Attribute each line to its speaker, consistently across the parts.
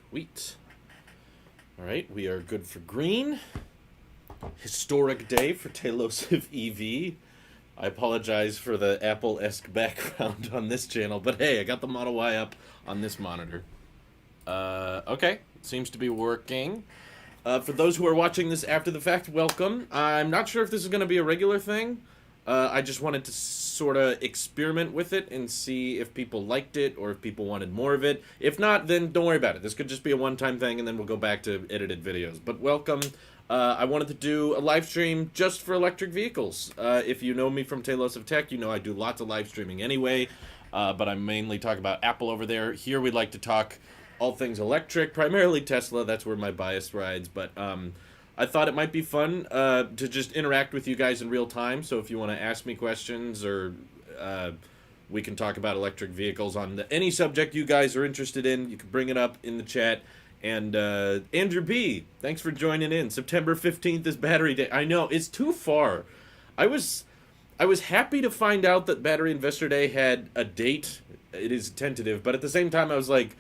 Speaker 1: Sweet. All right, we are good for green. Historic day for Tailosive EV. I apologize for the Apple-esque background on this channel, but hey, I got the Model Y up on this monitor. Okay, seems to be working. For those who are watching this after the fact, welcome. I'm not sure if this is going to be a regular thing. I just wanted to sort of experiment with it and see if people liked it or if people wanted more of it. If not, then don't worry about it. This could just be a one-time thing, and then we'll go back to edited videos. But welcome. I wanted to do a live stream just for electric vehicles. If you know me from Tailosive Tech, you know I do lots of live streaming anyway, but I mainly talk about Apple over there. Here we'd like to talk all things electric, primarily Tesla. That's where my bias rides, but I thought it might be fun to just interact with you guys in real time. So if you want to ask me questions or we can talk about electric vehicles on any subject you guys are interested in, you can bring it up in the chat. And Andrew B., thanks for joining in. September 15th is Battery Day. I know, it's too far. I was happy to find out that Battery Investor Day had a date. It is tentative, but at the same time I was like,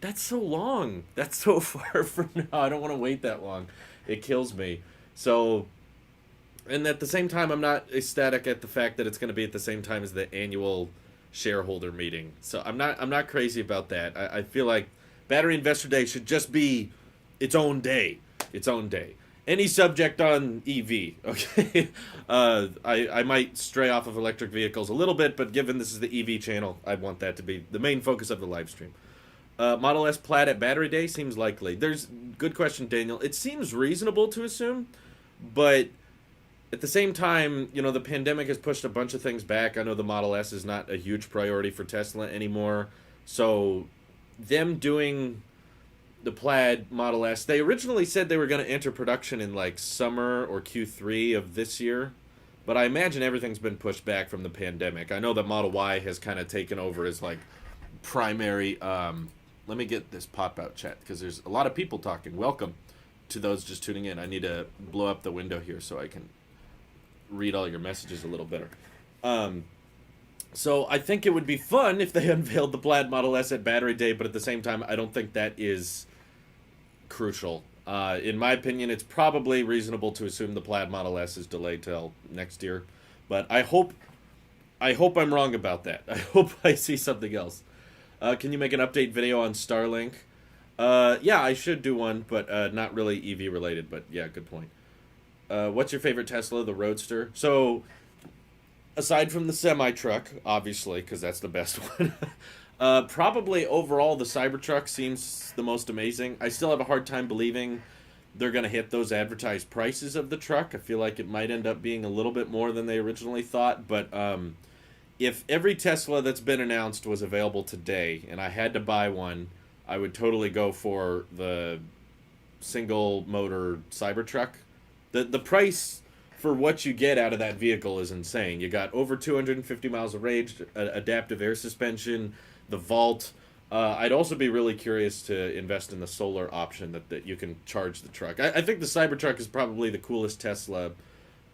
Speaker 1: that's so long. That's so far from now. I don't want to wait that long. It kills me. So, and at the same time, I'm not ecstatic at the fact that it's going to be at the same time as the annual shareholder meeting. So I'm not crazy about that. I feel like Battery Investor Day should just be its own day. Its own day. Any subject on EV, okay? I might stray off of electric vehicles a little bit, but given this is the EV channel, I want that to be the main focus of the live stream. Model S Plaid at Battery Day seems likely. Good question, Daniel. It seems reasonable to assume, but at the same time, you know, the pandemic has pushed a bunch of things back. I know the Model S is not a huge priority for Tesla anymore, so them doing the Plaid Model S, they originally said they were going to enter production in like summer or Q3 of this year, but I imagine everything's been pushed back from the pandemic. I know that Model Y has kind of taken over as like primary. Let me get this pop-out chat because there's a lot of people talking. Welcome to those just tuning in. I need to blow up the window here so I can read all your messages a little better. So I think it would be fun if they unveiled the Plaid Model S at Battery Day, but at the same time, I don't think that is crucial. In my opinion, it's probably reasonable to assume the Plaid Model S is delayed till next year, but I hope I'm wrong about that. I hope I see something else. Can you make an update video on Starlink? Yeah, I should do one, but not really EV related, but yeah, good point. What's your favorite Tesla? The Roadster? So, aside from the semi-truck, obviously, because that's the best one, probably overall the Cybertruck seems the most amazing. I still have a hard time believing they're going to hit those advertised prices of the truck. I feel like it might end up being a little bit more than they originally thought, but if every Tesla that's been announced was available today and I had to buy one, I would totally go for the single motor Cybertruck. The price for what you get out of that vehicle is insane. You got over 250 miles of range, adaptive air suspension, the Vault. I'd also be really curious to invest in the solar option that you can charge the truck. I think the Cybertruck is probably the coolest Tesla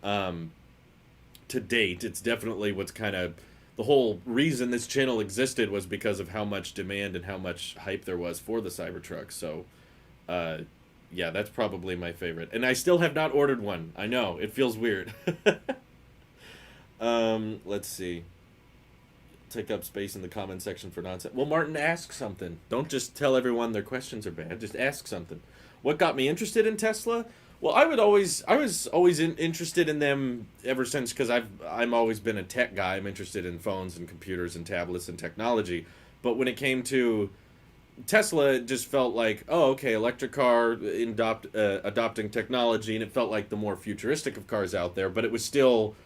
Speaker 1: to date. It's definitely what's kind of the whole reason this channel existed was because of how much demand and how much hype there was for the Cybertruck. So, yeah, that's probably my favorite. And I still have not ordered one. I know, it feels weird. Let's see. Take up space in the comment section for nonsense. Well, Martin, ask something. Don't just tell everyone their questions are bad. Just ask something. What got me interested in Tesla? Well, I was always interested in them ever since because I'm always been a tech guy. I'm interested in phones and computers and tablets and technology. But when it came to Tesla, it just felt like, oh, okay, electric car adopting technology, and it felt like the more futuristic of cars out there. But it was still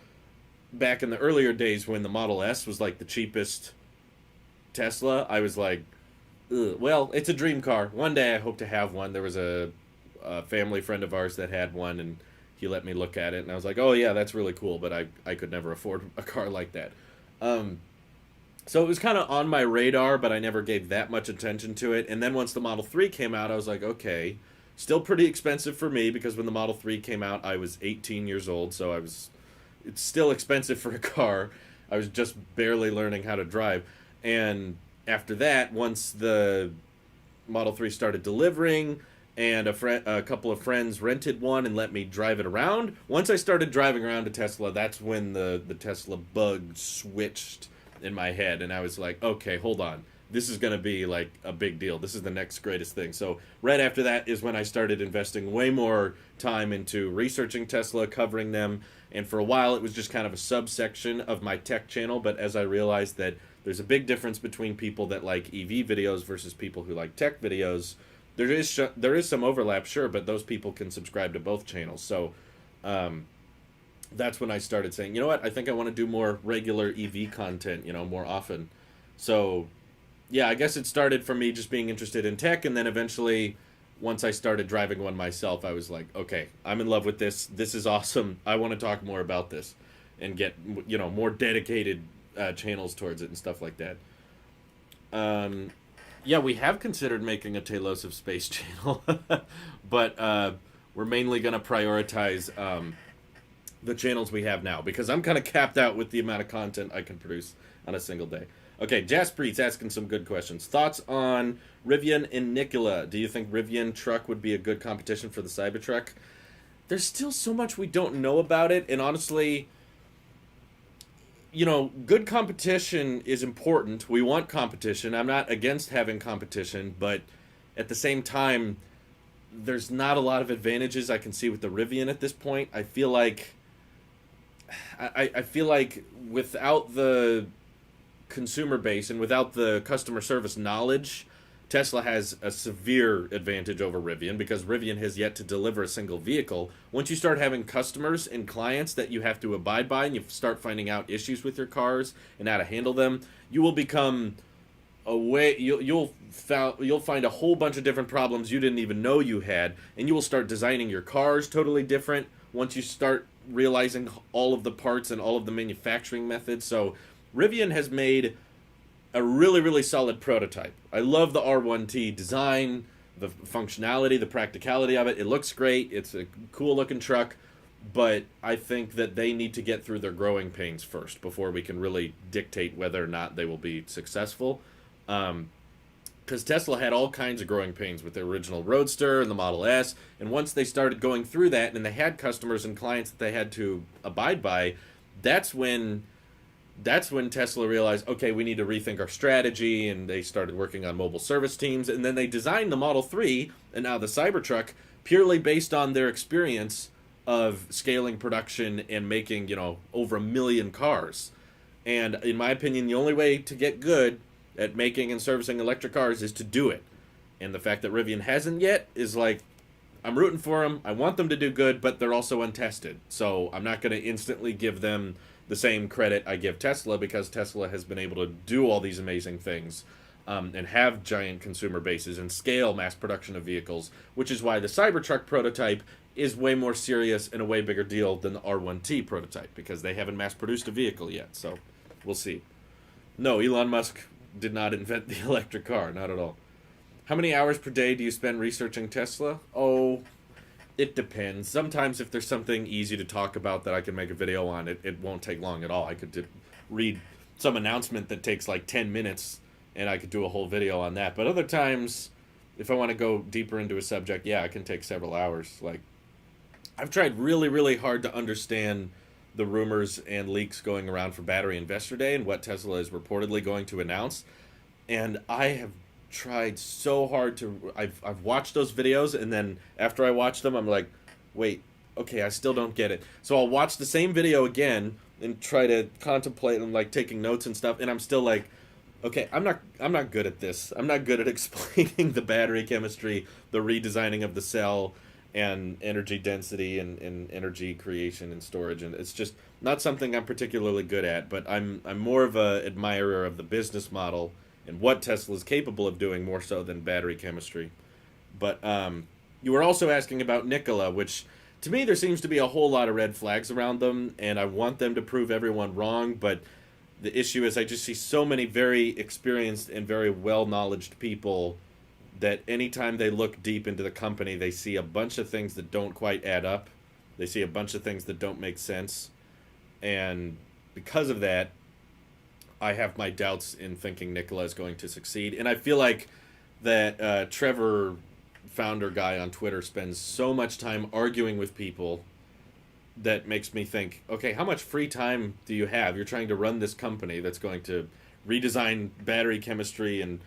Speaker 1: back in the earlier days when the Model S was like the cheapest Tesla. I was like, ugh. Well, it's a dream car. One day I hope to have one. There was a family friend of ours that had one, and he let me look at it, and I was like, oh yeah, that's really cool, but I could never afford a car like that. So it was kind of on my radar, but I never gave that much attention to it. And then once the Model 3 came out, I was like, okay, still pretty expensive for me, because when the Model 3 came out, I was 18 years old, so it's still expensive for a car. I was just barely learning how to drive. And after that, once the Model 3 started delivering, and a couple of friends rented one and let me drive it around. Once I started driving around a Tesla, that's when the Tesla bug switched in my head, and I was like, okay, hold on. This is going to be like a big deal. This is the next greatest thing. So right after that is when I started investing way more time into researching Tesla, covering them. And for a while, it was just kind of a subsection of my tech channel. But as I realized that there's a big difference between people that like EV videos versus people who like tech videos, there is some overlap, sure, but those people can subscribe to both channels. So that's when I started saying, you know what, I think I want to do more regular EV content, more often. So yeah, I guess it started from me just being interested in tech, and then eventually, once I started driving one myself, I was like, okay, I'm in love with this. This is awesome. I want to talk more about this and get, more dedicated channels towards it and stuff like that. Yeah, we have considered making a Tailosive space channel, but we're mainly going to prioritize the channels we have now, because I'm kind of capped out with the amount of content I can produce on a single day. Okay, Jaspreet's asking some good questions. Thoughts on Rivian and Nikola? Do you think Rivian truck would be a good competition for the Cybertruck? There's still so much we don't know about it, and honestly, good competition is important. We want competition. I'm not against having competition, but at the same time, there's not a lot of advantages I can see with the Rivian at this point. I feel like without the consumer base and without the customer service knowledge, Tesla has a severe advantage over Rivian, because Rivian has yet to deliver a single vehicle. Once you start having customers and clients that you have to abide by, and you start finding out issues with your cars and how to handle them, you will become you'll find a whole bunch of different problems you didn't even know you had, and you will start designing your cars totally different once you start realizing all of the parts and all of the manufacturing methods. So Rivian has made a really, really solid prototype. I love the R1T design, the functionality, the practicality of it. It looks great. It's a cool looking truck, but I think that they need to get through their growing pains first before we can really dictate whether or not they will be successful. Because Tesla had all kinds of growing pains with the original Roadster and the Model S, and once they started going through that and they had customers and clients that they had to abide by, that's when Tesla realized, okay, we need to rethink our strategy, and they started working on mobile service teams, and then they designed the Model 3 and now the Cybertruck purely based on their experience of scaling production and making, over 1 million cars. And in my opinion, the only way to get good at making and servicing electric cars is to do it. And the fact that Rivian hasn't yet is like, I'm rooting for them. I want them to do good, but they're also untested. So I'm not going to instantly give them the same credit I give Tesla, because Tesla has been able to do all these amazing things and have giant consumer bases and scale mass production of vehicles, which is why the Cybertruck prototype is way more serious and a way bigger deal than the R1T prototype, because they haven't mass produced a vehicle yet. So we'll see. No, Elon Musk did not invent the electric car, not at all. How many hours per day do you spend researching Tesla? Oh, it depends. Sometimes if there's something easy to talk about that I can make a video on, it won't take long at all. I could read some announcement that takes like 10 minutes, and I could do a whole video on that. But other times, if I want to go deeper into a subject, yeah, it can take several hours. Like, I've tried really, really hard to understand the rumors and leaks going around for Battery Investor Day and what Tesla is reportedly going to announce. And I have tried so hard to... I've watched those videos, and then after I watch them, I'm like, wait, okay, I still don't get it. So I'll watch the same video again and try to contemplate and like taking notes and stuff, and I'm still like, okay, I'm not good at this. I'm not good at explaining the battery chemistry, the redesigning of the cell, and energy density and energy creation and storage, and it's just not something I'm particularly good at. But I'm more of a admirer of the business model and what Tesla is capable of doing, more so than battery chemistry. But you were also asking about Nikola, which to me there seems to be a whole lot of red flags around them, and I want them to prove everyone wrong. But the issue is I just see so many very experienced and very well-knowledged people that anytime they look deep into the company, they see a bunch of things that don't quite add up. They see a bunch of things that don't make sense. And because of that, I have my doubts in thinking Nikola is going to succeed. And I feel like that Trevor, founder guy on Twitter, spends so much time arguing with people that makes me think, okay, how much free time do you have? You're trying to run this company that's going to redesign battery chemistry and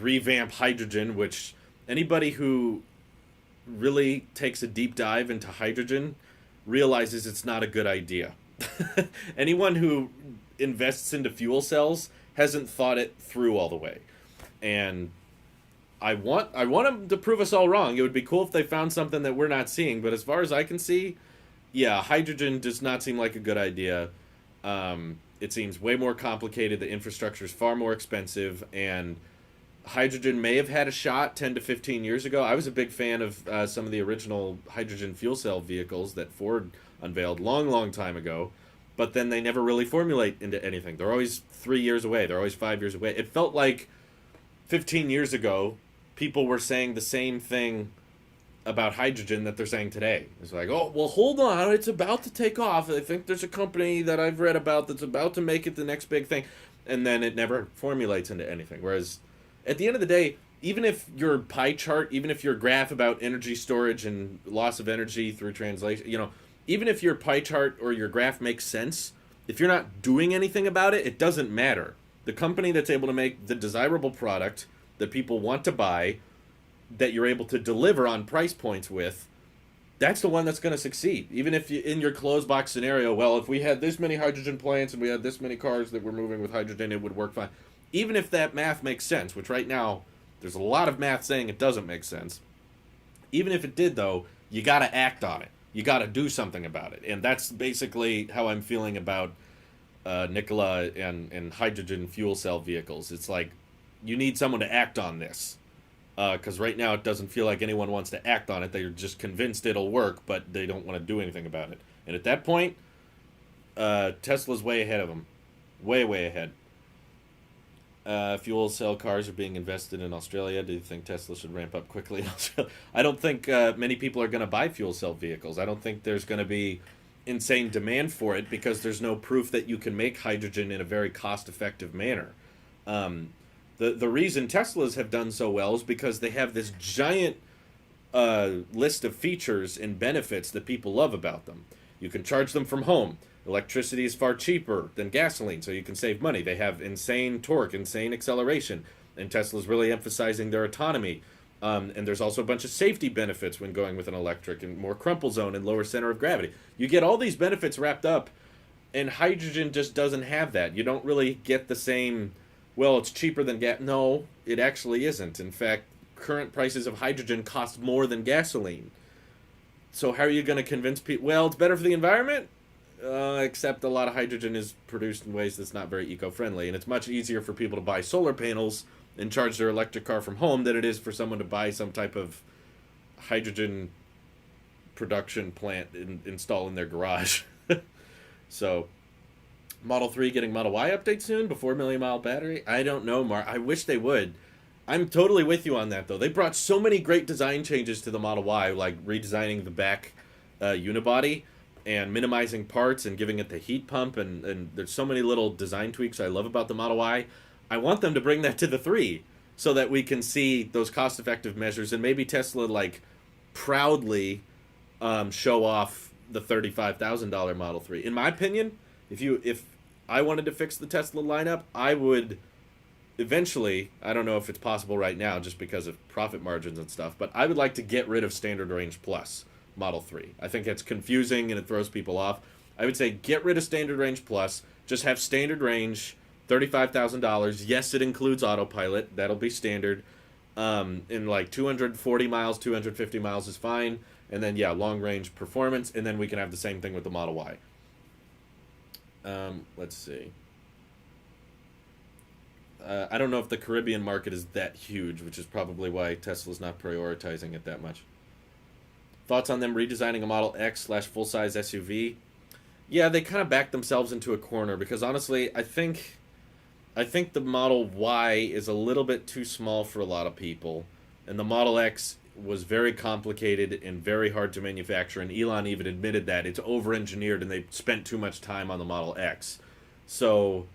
Speaker 1: revamp hydrogen, which anybody who really takes a deep dive into hydrogen realizes it's not a good idea. Anyone who invests into fuel cells hasn't thought it through all the way. And I want them to prove us all wrong. It would be cool if they found something that we're not seeing, but as far as I can see, yeah, hydrogen does not seem like a good idea. It seems way more complicated. The infrastructure is far more expensive, and hydrogen may have had a shot 10 to 15 years ago. I was a big fan of some of the original hydrogen fuel cell vehicles that Ford unveiled long time ago, but then they never really formulate into anything. They're always 3 years away. They're always 5 years away. It felt like 15 years ago, people were saying the same thing about hydrogen that they're saying today. It's like, oh, well, hold on, it's about to take off. I think there's a company that I've read about that's about to make it the next big thing. And then it never formulates into anything. Whereas at the end of the day, even if your pie chart, even if your graph about energy storage and loss of energy through translation, even if your pie chart or your graph makes sense, if you're not doing anything about it, it doesn't matter. The company that's able to make the desirable product that people want to buy, that you're able to deliver on price points with, that's the one that's going to succeed. Even if you, in your closed box scenario, well, if we had this many hydrogen plants and we had this many cars that were moving with hydrogen, it would work fine. Even if that math makes sense, which right now there's a lot of math saying it doesn't make sense. Even if it did, though, you got to act on it. You got to do something about it. And that's basically how I'm feeling about Nikola and hydrogen fuel cell vehicles. It's like, you need someone to act on this. Because right now it doesn't feel like anyone wants to act on it. They're just convinced it'll work, but they don't want to do anything about it. And at that point, Tesla's way ahead of them. Way ahead. Fuel cell cars are being invested in Australia. Do you think Tesla should ramp up quickly in Australia? I don't think many people are going to buy fuel cell vehicles. I don't think there's going to be insane demand for it because there's no proof that you can make hydrogen in a very cost-effective manner. The reason Teslas have done so well is because they have this giant list of features and benefits that people love about them. You can charge them from home. Electricity is far cheaper than gasoline, so you can save money. They have insane torque, insane acceleration, and Tesla's really emphasizing their autonomy. And there's also a bunch of safety benefits when going with an electric, and more crumple zone and lower center of gravity. You get all these benefits wrapped up, and hydrogen just doesn't have that. You don't really get the same, well, it's cheaper than gas. No, it actually isn't. In fact, current prices of hydrogen cost more than gasoline. So how are you going to convince people, well, it's better for the environment? Except a lot of hydrogen is produced in ways that's not very eco-friendly, and it's much easier for people to buy solar panels and charge their electric car from home than it is for someone to buy some type of hydrogen production plant and install in their garage. So, Model 3 getting Model Y update soon before million-mile battery? I don't know, Mark. I wish they would. I'm totally with you on that, though. They brought so many great design changes to the Model Y, like redesigning the back unibody and minimizing parts and giving it the heat pump, and there's so many little design tweaks I love about the Model Y. I want them to bring that to the 3 so that we can see those cost-effective measures, and maybe Tesla, proudly show off the $35,000 Model 3. In my opinion, if I wanted to fix the Tesla lineup, I would eventually, I don't know if it's possible right now just because of profit margins and stuff, but I would like to get rid of Standard Range Plus Model 3. I think it's confusing and it throws people off. I would say get rid of Standard Range Plus, just have Standard Range, $35,000. Yes, it includes autopilot. That'll be standard. In 240 miles, 250 miles is fine. And then, long range performance. And then we can have the same thing with the Model Y. Let's see. I don't know if the Caribbean market is that huge, which is probably why Tesla's not prioritizing it that much. Thoughts on them redesigning a Model X / full-size SUV? Yeah, they kind of backed themselves into a corner because honestly, I think the Model Y is a little bit too small for a lot of people, and the Model X was very complicated and very hard to manufacture, and Elon even admitted that it's over-engineered and they spent too much time on the Model X. So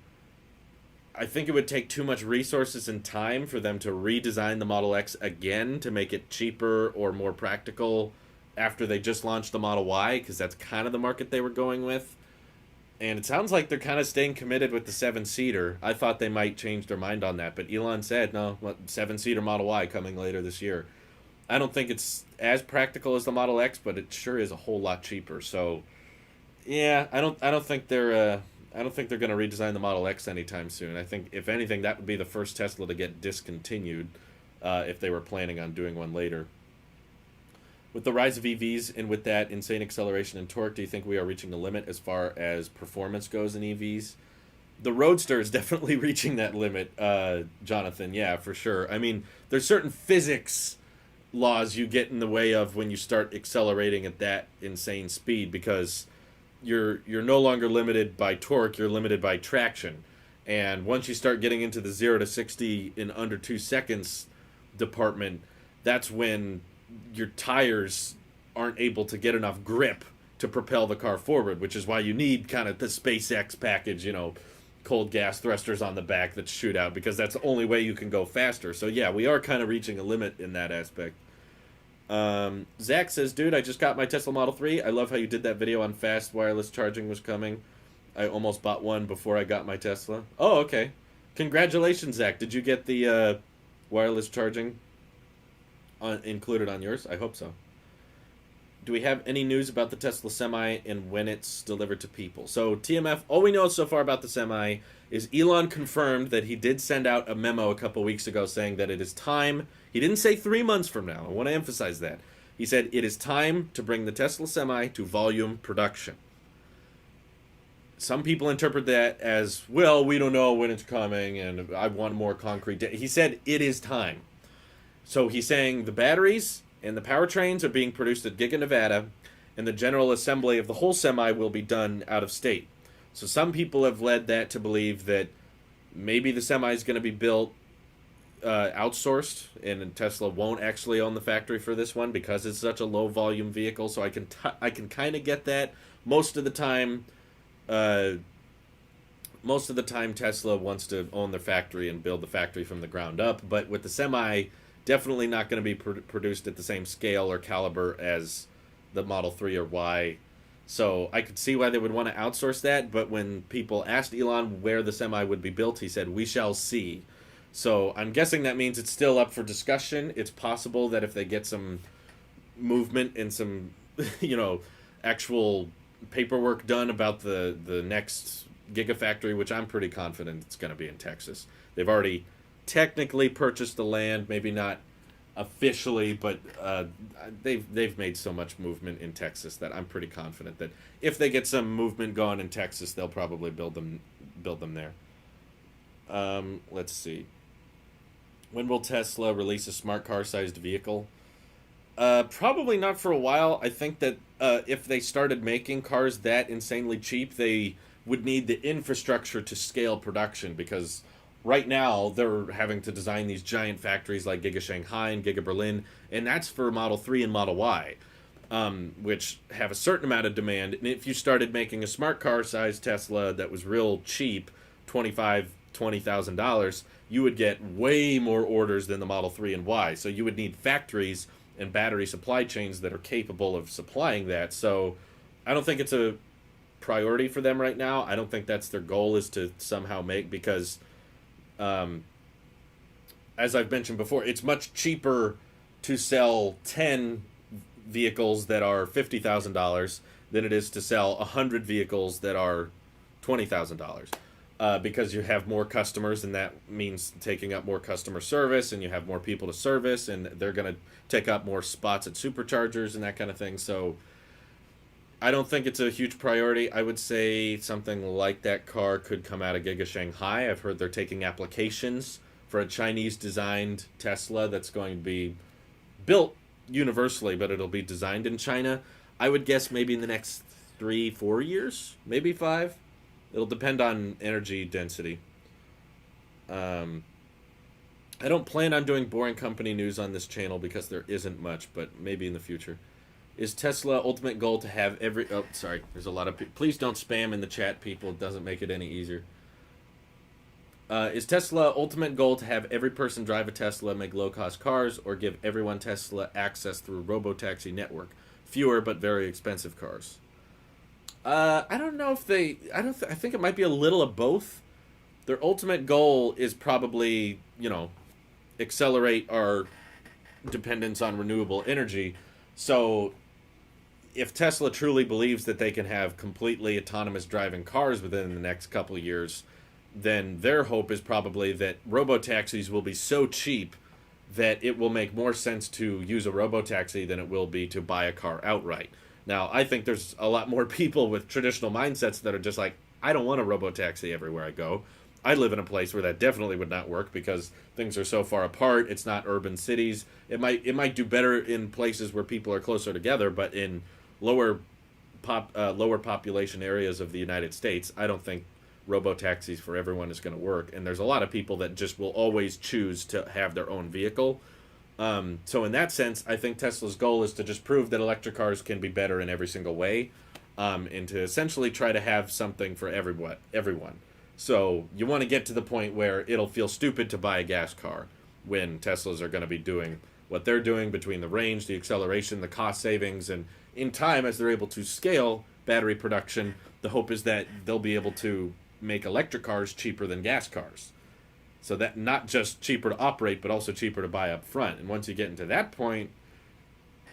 Speaker 1: I think it would take too much resources and time for them to redesign the Model X again to make it cheaper or more practical after they just launched the Model Y, because that's kind of the market they were going with. And it sounds like they're kind of staying committed with the 7-seater. I thought they might change their mind on that, but Elon said, no, 7-seater Model Y coming later this year. I don't think it's as practical as the Model X, but it sure is a whole lot cheaper. So, yeah, I don't think they're going to redesign the Model X anytime soon. I think, if anything, that would be the first Tesla to get discontinued if they were planning on doing one later. With the rise of EVs and with that insane acceleration and torque, do you think we are reaching the limit as far as performance goes in EVs? The Roadster is definitely reaching that limit, Jonathan. Yeah, for sure. I mean, there's certain physics laws you get in the way of when you start accelerating at that insane speed, because you're no longer limited by torque, you're limited by traction. And once you start getting into the 0 to 60 in under 2 seconds department, that's when your tires aren't able to get enough grip to propel the car forward, which is why you need kind of the SpaceX package, you know, cold gas thrusters on the back that shoot out, because that's the only way you can go faster. So yeah, we are kind of reaching a limit in that aspect. Zach says, dude, I just got my Tesla Model 3. I love how you did that video on fast wireless charging was coming. I almost bought one before I got my Tesla. Oh, okay. Congratulations, Zach. Did you get the wireless charging included on yours? I hope so. Do we have any news about the Tesla Semi and when it's delivered to people? So TMF, all we know so far about the Semi is Elon confirmed that he did send out a memo a couple weeks ago saying that it is time. He didn't say 3 months from now. I want to emphasize that. He said it is time to bring the Tesla Semi to volume production. Some people interpret that as, well, we don't know when it's coming and I want more concrete. He said it is time. So he's saying the batteries and the powertrains are being produced at Giga Nevada, and the general assembly of the whole Semi will be done out of state. So some people have led that to believe that maybe the Semi is going to be built outsourced, and Tesla won't actually own the factory for this one because it's such a low volume vehicle. So I can kind of get that. Most of the time Tesla wants to own their factory and build the factory from the ground up, but with the Semi, definitely not going to be produced at the same scale or caliber as the Model 3 or Y. So I could see why they would want to outsource that, but when people asked Elon where the Semi would be built, he said, we shall see. So I'm guessing that means it's still up for discussion. It's possible that if they get some movement and some, actual paperwork done about the next Gigafactory, which I'm pretty confident it's going to be in Texas. They've already technically purchased the land, maybe not officially, but they've made so much movement in Texas that I'm pretty confident that if they get some movement going in Texas, they'll probably build them there. Let's see. When will Tesla release a smart car sized vehicle? Probably not for a while. I think that if they started making cars that insanely cheap, they would need the infrastructure to scale production, because right now they're having to design these giant factories like Giga Shanghai and Giga Berlin, and that's for Model 3 and Model Y, which have a certain amount of demand. And if you started making a smart car sized Tesla that was real cheap, $20,000, you would get way more orders than the Model 3 and Y. So you would need factories and battery supply chains that are capable of supplying that. So I don't think it's a priority for them right now. I don't think that's their goal, is to somehow make, because as I've mentioned before, it's much cheaper to sell 10 vehicles that are $50,000 than it is to sell 100 vehicles that are $20,000. Because you have more customers, and that means taking up more customer service, and you have more people to service, and they're going to take up more spots at Superchargers and that kind of thing. So I don't think it's a huge priority. I would say something like that car could come out of Giga Shanghai. I've heard they're taking applications for a Chinese-designed Tesla that's going to be built universally, but it'll be designed in China. I would guess maybe in the next 3-4 years, maybe 5. It'll depend on energy density. I don't plan on doing boring company news on this channel because there isn't much, but maybe in the future. Is Tesla ultimate goal to have every... Oh, sorry. There's a lot of people. Please don't spam in the chat, people. It doesn't make it any easier. Is Tesla ultimate goal to have every person drive a Tesla, make low-cost cars, or give everyone Tesla access through robotaxi network? Fewer but very expensive cars. I don't know if they. I think it might be a little of both. Their ultimate goal is probably, accelerate our dependence on renewable energy. So, if Tesla truly believes that they can have completely autonomous driving cars within the next couple of years, then their hope is probably that robotaxis will be so cheap that it will make more sense to use a robotaxi than it will be to buy a car outright. Now, I think there's a lot more people with traditional mindsets that are just like, I don't want a robotaxi everywhere I go. I live in a place where that definitely would not work because things are so far apart. It's not urban cities. It might do better in places where people are closer together, but in lower population areas of the United States, I don't think robotaxis for everyone is going to work. And there's a lot of people that just will always choose to have their own vehicle. So in that sense, I think Tesla's goal is to just prove that electric cars can be better in every single way, and to essentially try to have something for everyone. So you want to get to the point where it'll feel stupid to buy a gas car when Teslas are going to be doing what they're doing between the range, the acceleration, the cost savings, and in time, as they're able to scale battery production, the hope is that they'll be able to make electric cars cheaper than gas cars. So that not just cheaper to operate, but also cheaper to buy up front. And once you get into that point,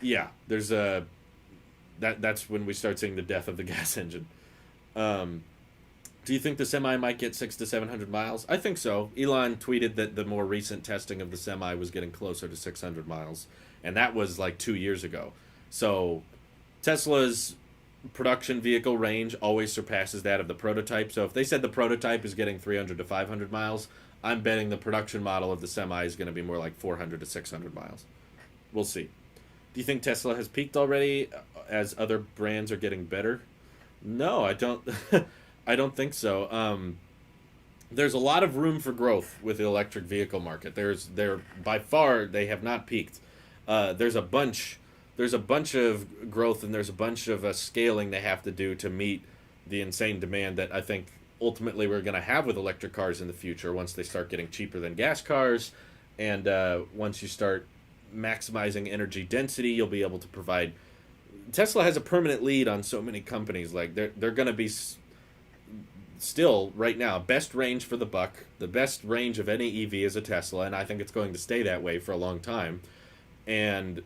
Speaker 1: yeah, there's that's when we start seeing the death of the gas engine. Do you think the Semi might get 600 to 700 miles? I think so. Elon tweeted that the more recent testing of the Semi was getting closer to 600 miles, and that was like 2 years ago. So Tesla's production vehicle range always surpasses that of the prototype. So if they said the prototype is getting 300 to 500 miles, I'm betting the production model of the Semi is going to be more like 400 to 600 miles. We'll see. Do you think Tesla has peaked already as other brands are getting better? No, I don't. I don't think so. There's a lot of room for growth with the electric vehicle market. By far they have not peaked. There's a bunch of growth, and there's a bunch of scaling they have to do to meet the insane demand that I think ultimately we're going to have with electric cars in the future once they start getting cheaper than gas cars, and once you start maximizing energy density, you'll be able to provide. Tesla has a permanent lead on so many companies. Like they're going to be still right now best range for the buck. The best range of any EV is a Tesla, and I think it's going to stay that way for a long time. And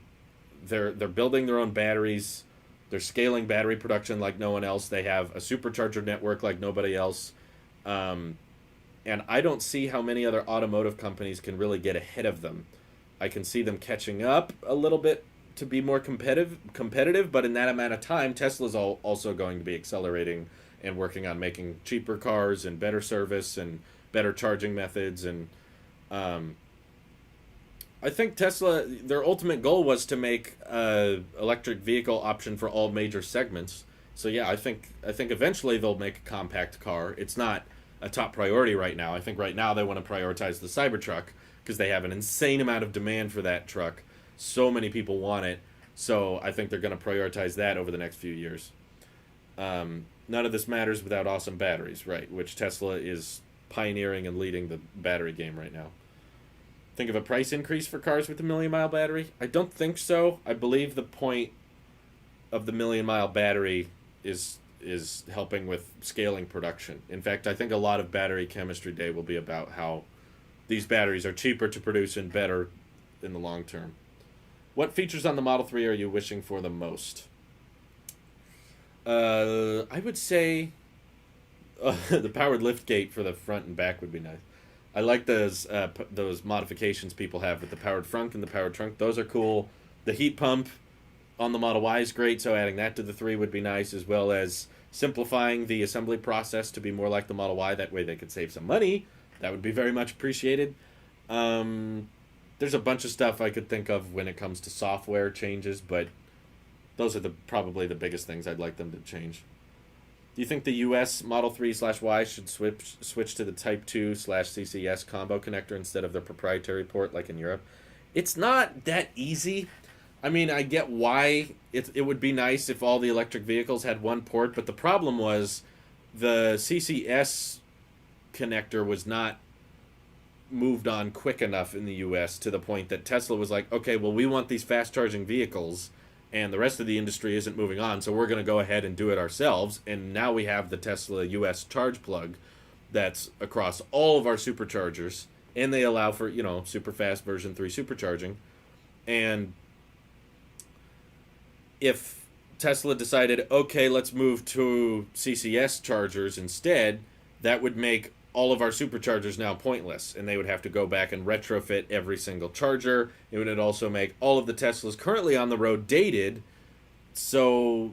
Speaker 1: they're building their own batteries. They're scaling battery production like no one else. They have a supercharger network like nobody else. And I don't see how many other automotive companies can really get ahead of them. I can see them catching up a little bit to be more competitive, but in that amount of time, Tesla's also going to be accelerating and working on making cheaper cars and better service and better charging methods. And I think Tesla, their ultimate goal was to make an electric vehicle option for all major segments. So yeah, I think eventually they'll make a compact car. It's not a top priority right now. I think right now they want to prioritize the Cybertruck because they have an insane amount of demand for that truck. So many people want it. So I think they're going to prioritize that over the next few years. None of this matters without awesome batteries, right? Which Tesla is pioneering and leading the battery game right now. Think of a price increase for cars with a 1,000,000-mile battery? I don't think so. I believe the point of the 1,000,000-mile battery is helping with scaling production. In fact, I think a lot of Battery Chemistry Day will be about how these batteries are cheaper to produce and better in the long term. What features on the Model 3 are you wishing for the most? I would say the powered lift gate for the front and back would be nice. I like those modifications people have with the powered front and the powered trunk. Those are cool. The heat pump on the Model Y is great, so adding that to the 3 would be nice, as well as simplifying the assembly process to be more like the Model Y. That way they could save some money. That would be very much appreciated. There's a bunch of stuff I could think of when it comes to software changes, but those are probably the biggest things I'd like them to change. Do you think the US Model 3/Y should switch to the Type 2/CCS combo connector instead of the proprietary port like in Europe? It's not that easy. I mean, I get why it would be nice if all the electric vehicles had one port, but the problem was the CCS connector was not moved on quick enough in the US to the point that Tesla was like, okay, well, we want these fast charging vehicles, and the rest of the industry isn't moving on, so we're going to go ahead and do it ourselves. And now we have the Tesla US charge plug that's across all of our superchargers, and they allow for, super fast version 3 supercharging. And if Tesla decided, okay, let's move to CCS chargers instead, that would make all of our superchargers now pointless, and they would have to go back and retrofit every single charger. It would also make all of the Teslas currently on the road dated, so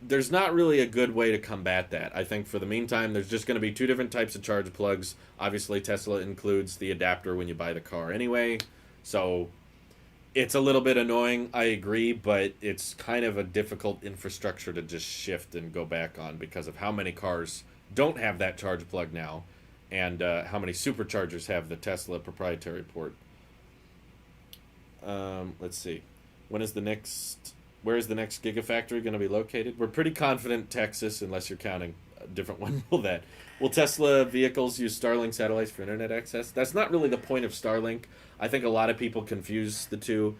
Speaker 1: there's not really a good way to combat that. I think for the meantime, there's just going to be 2 different types of charge plugs. Obviously, Tesla includes the adapter when you buy the car anyway, so it's a little bit annoying, I agree, but it's kind of a difficult infrastructure to just shift and go back on because of how many cars don't have that charge plug now, and how many superchargers have the Tesla proprietary port. Let's see. Where is the next Gigafactory going to be located? We're pretty confident Texas, unless you're counting a different one. Will Tesla vehicles use Starlink satellites for internet access? That's not really the point of Starlink. I think a lot of people confuse the two.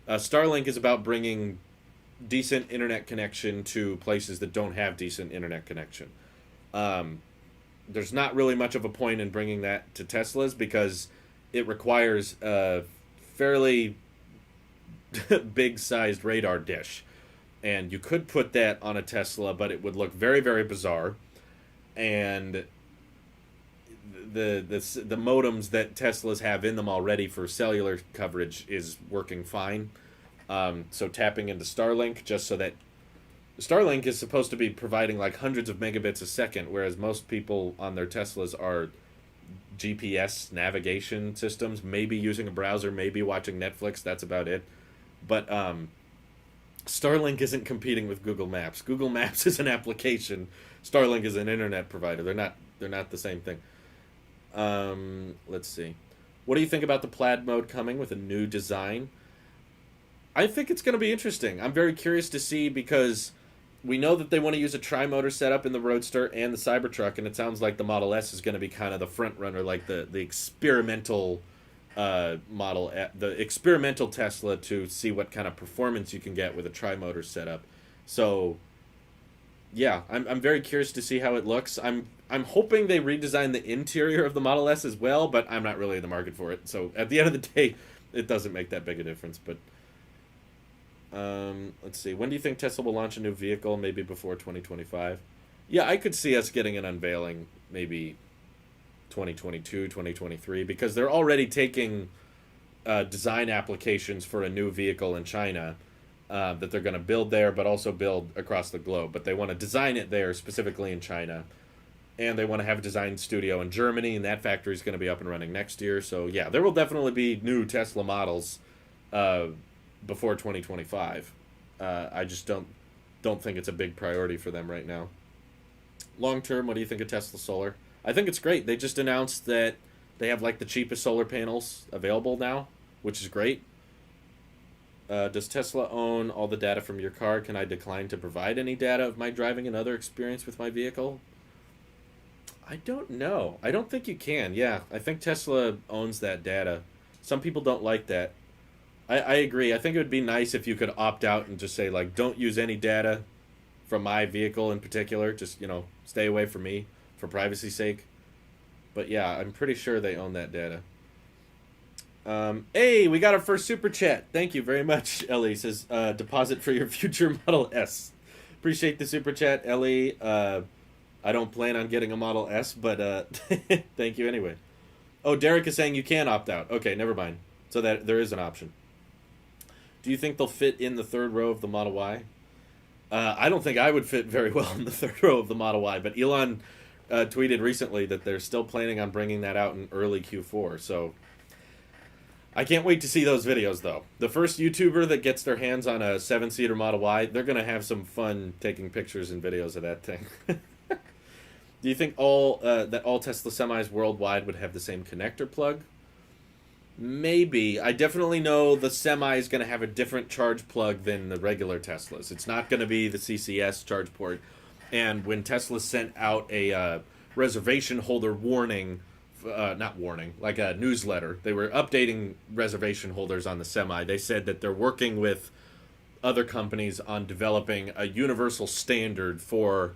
Speaker 1: Starlink is about bringing decent internet connection to places that don't have decent internet connection. There's not really much of a point in bringing that to Teslas because it requires a fairly big-sized radar dish. And you could put that on a Tesla, but it would look very, very bizarre. And the modems that Teslas have in them already for cellular coverage is working fine. So tapping into Starlink just so that Starlink is supposed to be providing like hundreds of megabits a second, whereas most people on their Teslas are GPS navigation systems, maybe using a browser, maybe watching Netflix, that's about it. But Starlink isn't competing with Google Maps. Google Maps is an application. Starlink is an internet provider. They're not the same thing. Let's see. What do you think about the plaid mode coming with a new design? I think it's going to be interesting. I'm very curious to see because we know that they want to use a tri-motor setup in the Roadster and the Cybertruck, and it sounds like the Model S is going to be kind of the front runner, like the experimental the experimental Tesla to see what kind of performance you can get with a tri-motor setup. So, yeah, I'm very curious to see how it looks. I'm hoping they redesign the interior of the Model S as well, but I'm not really in the market for it. So at the end of the day, it doesn't make that big a difference. But let's see. When do you think Tesla will launch a new vehicle? Maybe before 2025? Yeah, I could see us getting an unveiling maybe 2022, 2023, because they're already taking design applications for a new vehicle in China that they're going to build there, but also build across the globe. But they want to design it there, specifically in China. And they want to have a design studio in Germany, and that factory is going to be up and running next year. So, yeah, there will definitely be new Tesla models before 2025. I just don't think it's a big priority for them right now. Long term, what do you think of Tesla Solar? I think it's great. They just announced that they have like the cheapest solar panels available now, which is great. Does Tesla own all the data from your car? Can I decline to provide any data of my driving and other experience with my vehicle? I don't know. I don't think you can. Yeah, I think Tesla owns that data. Some people don't like that. I agree. I think it would be nice if you could opt out and just say, like, don't use any data from my vehicle in particular. Just, stay away from me for privacy's sake. But yeah, I'm pretty sure they own that data. Hey, we got our first super chat. Thank you very much, Ellie. Says, deposit for your future Model S. Appreciate the super chat, Ellie. I don't plan on getting a Model S, but thank you anyway. Oh, Derek is saying you can opt out. Okay, never mind. So that there is an option. Do you think they'll fit in the third row of the Model Y? I don't think I would fit very well in the third row of the Model Y, but Elon tweeted recently that they're still planning on bringing that out in early Q4, so I can't wait to see those videos, though. The first YouTuber that gets their hands on a 7-seater Model Y, they're going to have some fun taking pictures and videos of that thing. Do you think that all Tesla semis worldwide would have the same connector plug? Maybe. I definitely know the Semi is going to have a different charge plug than the regular Teslas. It's not going to be the CCS charge port. And when Tesla sent out a reservation holder warning not warning, like a newsletter. They were updating reservation holders on the Semi. They said that they're working with other companies on developing a universal standard for,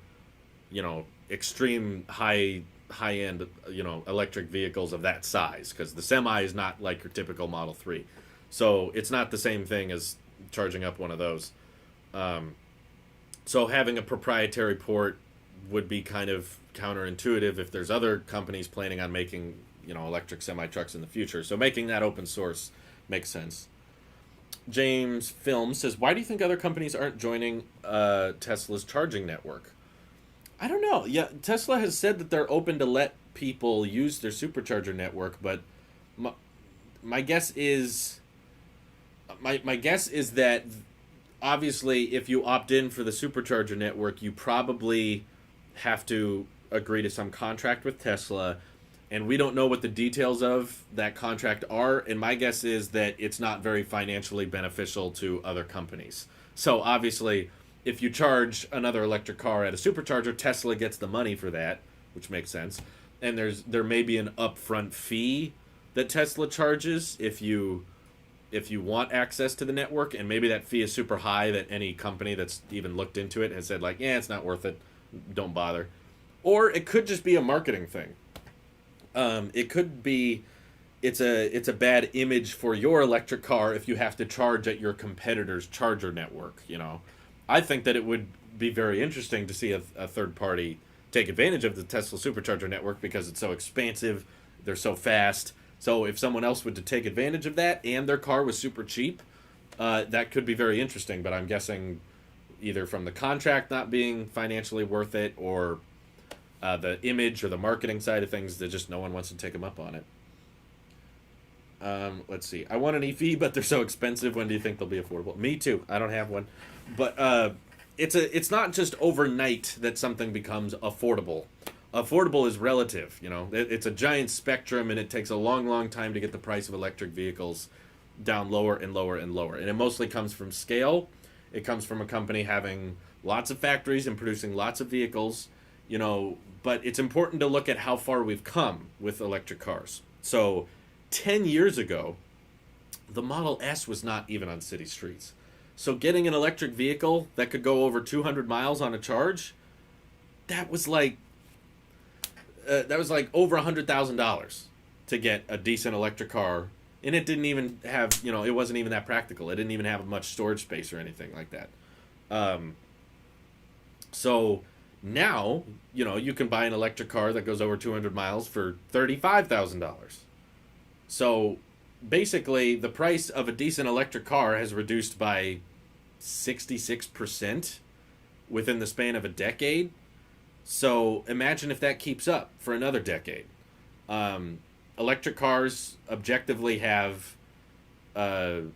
Speaker 1: extreme high end, electric vehicles of that size, because the Semi is not like your typical Model 3. So it's not the same thing as charging up one of those. So having a proprietary port would be kind of counterintuitive if there's other companies planning on making, electric semi-trucks in the future. So making that open source makes sense. James Film says, why do you think other companies aren't joining Tesla's charging network? I don't know. Yeah, Tesla has said that they're open to let people use their supercharger network, but my guess is that obviously if you opt in for the supercharger network, you probably have to agree to some contract with Tesla, and we don't know what the details of that contract are, and my guess is that it's not very financially beneficial to other companies. So obviously, if you charge another electric car at a supercharger, Tesla gets the money for that, which makes sense. And there may be an upfront fee that Tesla charges if you want access to the network, and maybe that fee is super high that any company that's even looked into it has said, like, yeah, it's not worth it, don't bother. Or it could just be a marketing thing. It could be it's a bad image for your electric car if you have to charge at your competitor's charger network. I think that it would be very interesting to see a third party take advantage of the Tesla supercharger network because it's so expansive, they're so fast. So if someone else would to take advantage of that and their car was super cheap, that could be very interesting. But I'm guessing either from the contract not being financially worth it, or the image or the marketing side of things, that just no one wants to take them up on it. Let's see. I want an EV, but they're so expensive. When do you think they'll be affordable? Me too. I don't have one. But it's not just overnight that something becomes affordable. Affordable is relative. It's a giant spectrum, and it takes a long, long time to get the price of electric vehicles down lower and lower and lower. And it mostly comes from scale. It comes from a company having lots of factories and producing lots of vehicles. But it's important to look at how far we've come with electric cars. So 10 years ago, the Model S was not even on city streets. So getting an electric vehicle that could go over 200 miles on a charge, that was like over $100,000 to get a decent electric car, and it didn't even have, it wasn't even that practical. It didn't even have much storage space or anything like that. So now, you can buy an electric car that goes over 200 miles for $35,000. So basically, the price of a decent electric car has reduced by 66% within the span of a decade. So imagine if that keeps up for another decade. Electric cars objectively have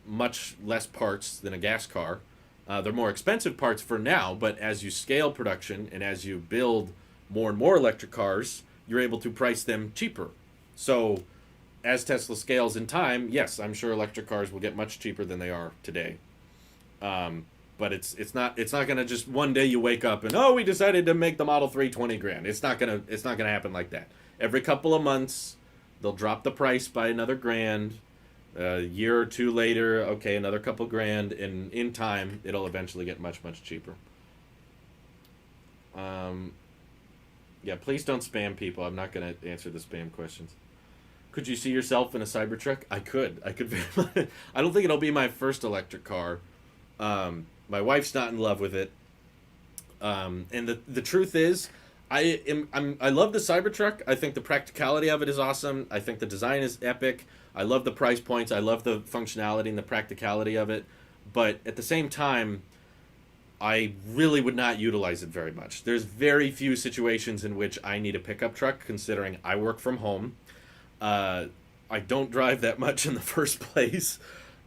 Speaker 1: much less parts than a gas car. They're more expensive parts for now, but as you scale production and as you build more and more electric cars, you're able to price them cheaper. So as Tesla scales in time, yes, I'm sure electric cars will get much cheaper than they are today. But it's not going to just one day you wake up and, we decided to make the Model 3 $20 grand. It's not going to happen like that. Every couple of months, they'll drop the price by another grand. A year or two later, okay, another couple grand, and in time, it'll eventually get much, much cheaper. Yeah, please don't spam people. I'm not going to answer the spam questions. Could you see yourself in a Cybertruck? I could. I don't think it'll be my first electric car. My wife's not in love with it. And the truth is, I love the Cybertruck. I think the practicality of it is awesome. I think the design is epic. I love the price points. I love the functionality and the practicality of it. But at the same time, I really would not utilize it very much. There's very few situations in which I need a pickup truck, considering I work from home. I don't drive that much in the first place.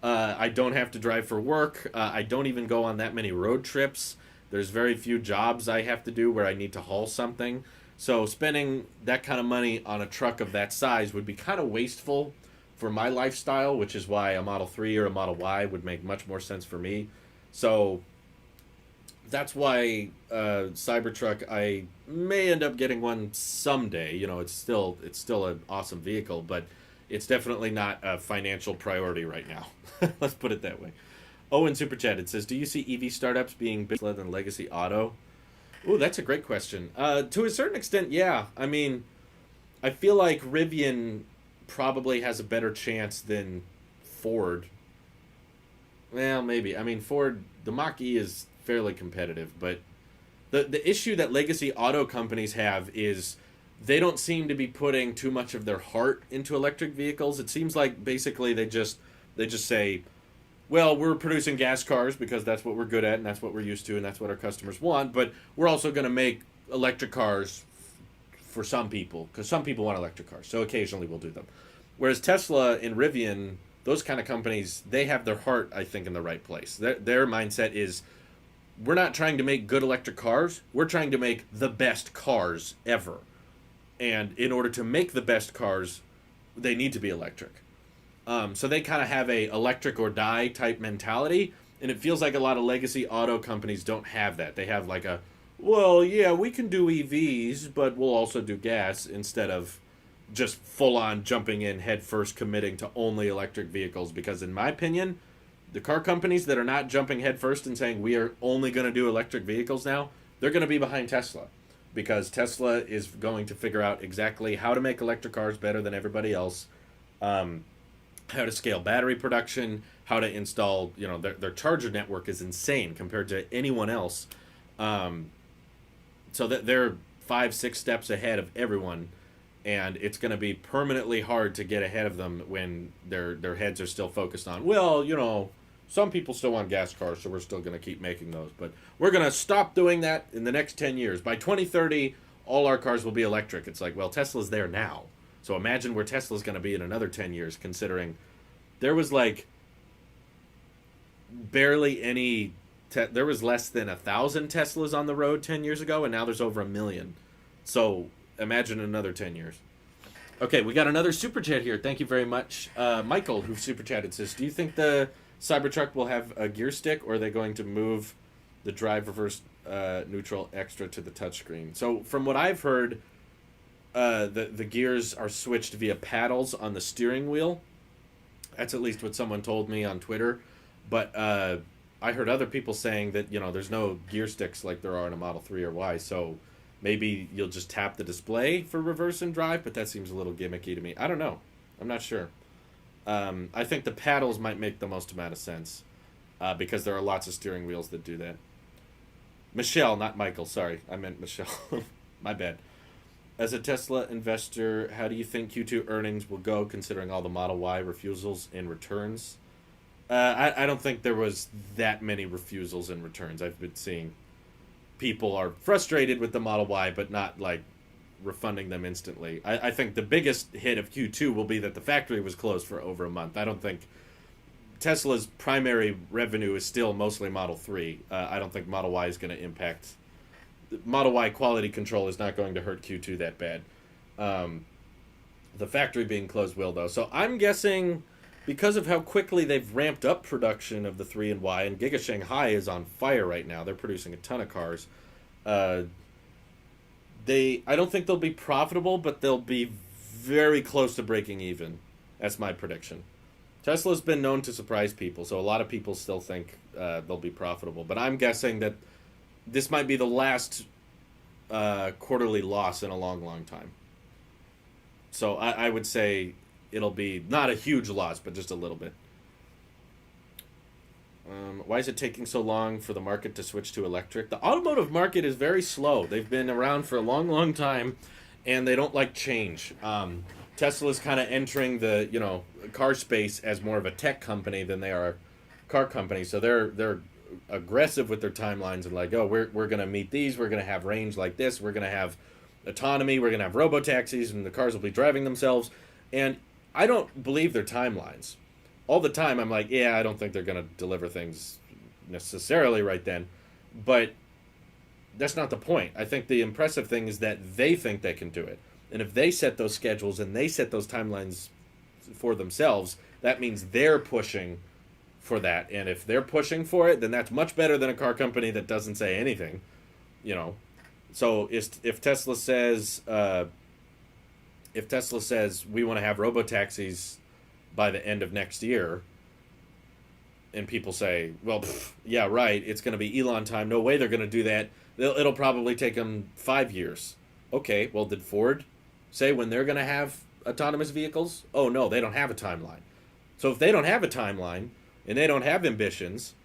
Speaker 1: I don't have to drive for work. I don't even go on that many road trips. There's very few jobs I have to do where I need to haul something. So spending that kind of money on a truck of that size would be kind of wasteful for my lifestyle, which is why a Model 3 or a Model Y would make much more sense for me. So that's why Cybertruck, I may end up getting one someday. You know, it's still an awesome vehicle, but it's definitely not a financial priority right now. Let's put it that way. Oh, in Super Chat, it says, do you see EV startups being bigger than legacy auto? Ooh, that's a great question. To a certain extent, yeah. I mean, I feel like Rivian probably has a better chance than Ford. Well, maybe. I mean, Ford, the Mach-E is fairly competitive, but the issue that legacy auto companies have is they don't seem to be putting too much of their heart into electric vehicles. It seems like basically they just say, well, we're producing gas cars because that's what we're good at and that's what we're used to and that's what our customers want, but we're also going to make electric cars for some people because some people want electric cars, so occasionally we'll do them. Whereas Tesla and Rivian, those kind of companies, they have their heart, I think, in the right place. Their mindset is, we're not trying to make good electric cars, we're trying to make the best cars ever. And in order to make the best cars, they need to be electric. So they kind of have a electric or die type mentality, and it feels like a lot of legacy auto companies don't have that. They have like a, well, yeah, we can do EVs, but we'll also do gas, instead of just full-on jumping in head first, committing to only electric vehicles. Because in my opinion, the car companies that are not jumping head first and saying we are only going to do electric vehicles now, they're going to be behind Tesla. Because Tesla is going to figure out exactly how to make electric cars better than everybody else, how to scale battery production, how to install, you know, their charger network is insane compared to anyone else. So that they're 5-6 steps ahead of everyone, and it's going to be permanently hard to get ahead of them when their heads are still focused on, well, you know, some people still want gas cars, so we're still going to keep making those. But we're going to stop doing that in the next 10 years. By 2030, all our cars will be electric. It's like, well, Tesla's there now. So imagine where Tesla's going to be in another 10 years, considering there was like barely any... there was less than 1,000 Teslas on the road 10 years ago, and now there's over 1 million. So imagine another 10 years. Okay, we got another Super Chat here. Thank you very much. Michael, who Super Chatted, says, do you think the Cybertruck will have a gear stick, or are they going to move the drive, reverse, neutral, extra to the touchscreen? So from what I've heard, the gears are switched via paddles on the steering wheel. That's at least what someone told me on Twitter. But I heard other people saying that, you know, there's no gear sticks like there are in a Model 3 or Y, so maybe you'll just tap the display for reverse and drive, but that seems a little gimmicky to me. I don't know. I'm not sure. I think the paddles might make the most amount of sense, because there are lots of steering wheels that do that. Michelle, not Michael, sorry. I meant Michelle. My bad. As a Tesla investor, how do you think Q2 earnings will go, considering all the Model Y refusals and returns? I don't think there was that many refusals and returns. I've been seeing people are frustrated with the Model Y, but not, like, refunding them instantly. I think the biggest hit of Q2 will be that the factory was closed for over a month. I don't think... Tesla's primary revenue is still mostly Model 3. I don't think Model Y is going to impact... Model Y quality control is not going to hurt Q2 that bad. The factory being closed will, though. So I'm guessing, because of how quickly they've ramped up production of the 3 and Y, and Giga Shanghai is on fire right now. They're producing a ton of cars. I don't think they'll be profitable, but they'll be very close to breaking even. That's my prediction. Tesla's been known to surprise people, so a lot of people still think they'll be profitable. But I'm guessing that this might be the last quarterly loss in a long, long time. So I would say it'll be not a huge loss, but just a little bit. Why is it taking so long for the market to switch to electric? The automotive market is very slow. They've been around for a long, long time, and they don't like change. Tesla's kind of entering the car space as more of a tech company than they are a car company. So they're aggressive with their timelines and like, oh, we're going to meet these. We're going to have range like this. We're going to have autonomy. We're going to have robo-taxis, and the cars will be driving themselves. And I don't believe their timelines. All the time, I'm like, yeah, I don't think they're going to deliver things necessarily right then. But that's not the point. I think the impressive thing is that they think they can do it. And if they set those schedules and they set those timelines for themselves, that means they're pushing for that. And if they're pushing for it, then that's much better than a car company that doesn't say anything, you know. So if Tesla says we want to have robotaxis by the end of next year, and people say, well, yeah, right, it's going to be Elon time. No way they're going to do that. It'll probably take them 5 years. Okay, well, did Ford say when they're going to have autonomous vehicles? Oh, no, they don't have a timeline. So if they don't have a timeline and they don't have ambitions,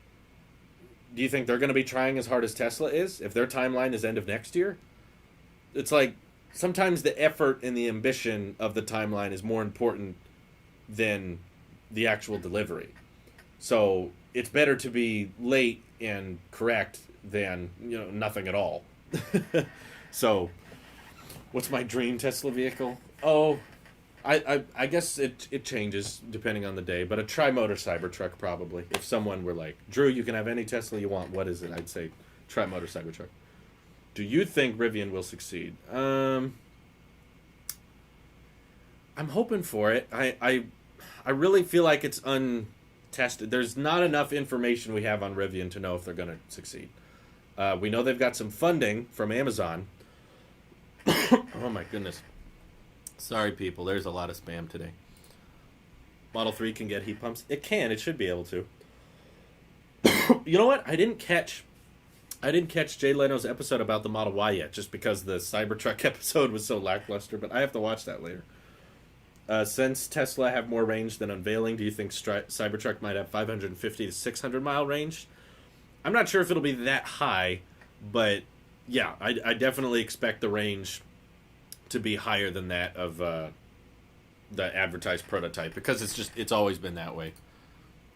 Speaker 1: do you think they're going to be trying as hard as Tesla is if their timeline is end of next year? It's like sometimes the effort and the ambition of the timeline is more important than the actual delivery. So it's better to be late and correct than, nothing at all. So what's my dream Tesla vehicle? Oh, I guess it changes depending on the day, but a tri-motor Cybertruck probably. If someone were like, Drew, you can have any Tesla you want, what is it? I'd say tri-motor Cybertruck. Do you think Rivian will succeed? I'm hoping for it. I really feel like it's untested. There's not enough information we have on Rivian to know if they're going to succeed. We know they've got some funding from Amazon. Oh my goodness. Sorry, people. There's a lot of spam today. Model 3 can get heat pumps. It can. It should be able to. You know what? I didn't catch Jay Leno's episode about the Model Y yet, just because the Cybertruck episode was so lackluster, but I have to watch that later. Since Tesla have more range than Unveiling, do you think Cybertruck might have 550 to 600 mile range? I'm not sure if it'll be that high, but yeah, I definitely expect the range to be higher than that of the advertised prototype, because it's always been that way.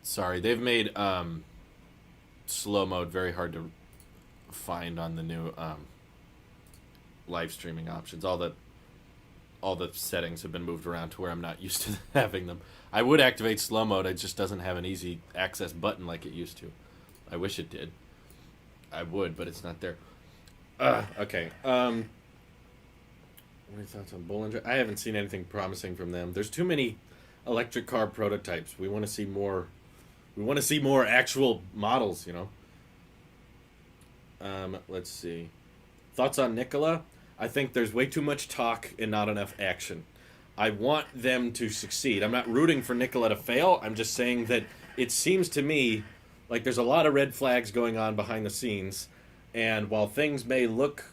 Speaker 1: Sorry, they've made slow mode very hard to find on the new live streaming options. All the settings have been moved around to where I'm not used to having them. I would activate slow mode, it just doesn't have an easy access button like it used to. I wish it did. I would, but it's not there. Okay. What are your thoughts on Bollinger? I haven't seen anything promising from them. There's too many electric car prototypes. We want to see more. We want to see more actual models, Let's see. Thoughts on Nikola? I think there's way too much talk and not enough action. I want them to succeed. I'm not rooting for Nikola to fail. I'm just saying that it seems to me like there's a lot of red flags going on behind the scenes, and while things may look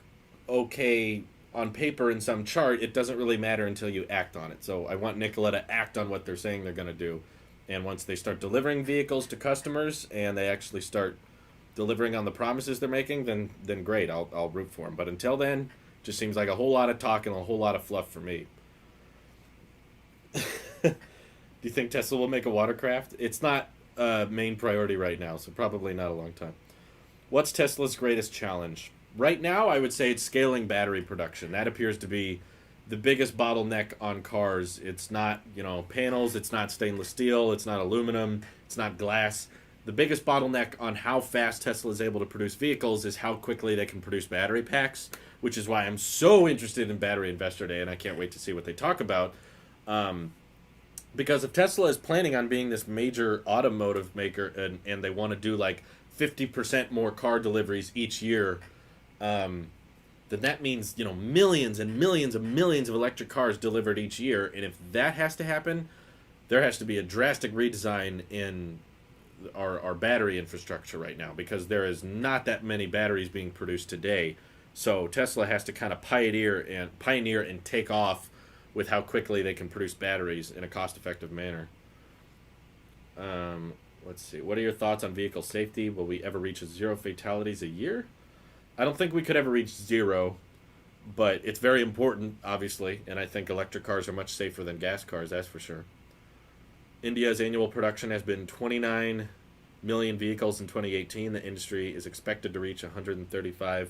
Speaker 1: okay on paper in some chart, it doesn't really matter until you act on it. So I want Nikola to act on what they're saying they're going to do. And once they start delivering vehicles to customers and they actually start delivering on the promises they're making, then great, I'll root for them. But until then, just seems like a whole lot of talk and a whole lot of fluff for me. Do you think Tesla will make a watercraft? It's not a main priority right now, so probably not a long time. What's Tesla's greatest challenge? Right now, I would say it's scaling battery production. That appears to be the biggest bottleneck on cars. It's not, panels, it's not stainless steel, it's not aluminum, it's not glass. The biggest bottleneck on how fast Tesla is able to produce vehicles is how quickly they can produce battery packs, which is why I'm so interested in Battery Investor Day, and I can't wait to see what they talk about. Because if Tesla is planning on being this major automotive maker and they want to do like 50% more car deliveries each year, then that means, millions and millions and millions of electric cars delivered each year. And if that has to happen, there has to be a drastic redesign in our battery infrastructure right now, because there is not that many batteries being produced today. So Tesla has to kind of pioneer and take off with how quickly they can produce batteries in a cost-effective manner. Let's see. What are your thoughts on vehicle safety? Will we ever reach 0 fatalities a year? I don't think we could ever reach 0, but it's very important, obviously, and I think electric cars are much safer than gas cars, that's for sure. India's annual production has been 29 million vehicles in 2018. The industry is expected to reach $135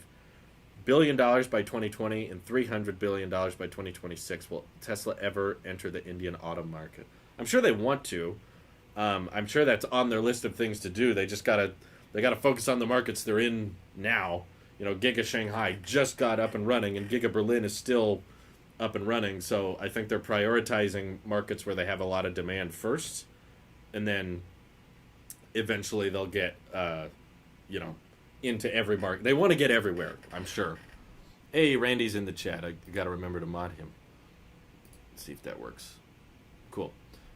Speaker 1: billion by 2020 and $300 billion by 2026. Will Tesla ever enter the Indian auto market? I'm sure they want to. I'm sure that's on their list of things to do. They just gotta focus on the markets they're in now. Giga Shanghai just got up and running, and Giga Berlin is still up and running. So I think they're prioritizing markets where they have a lot of demand first, and then eventually they'll get, you know, into every market. They want to get everywhere, I'm sure. Hey, Randy's in the chat. I got to remember to mod him. Let's see if that works. Cool.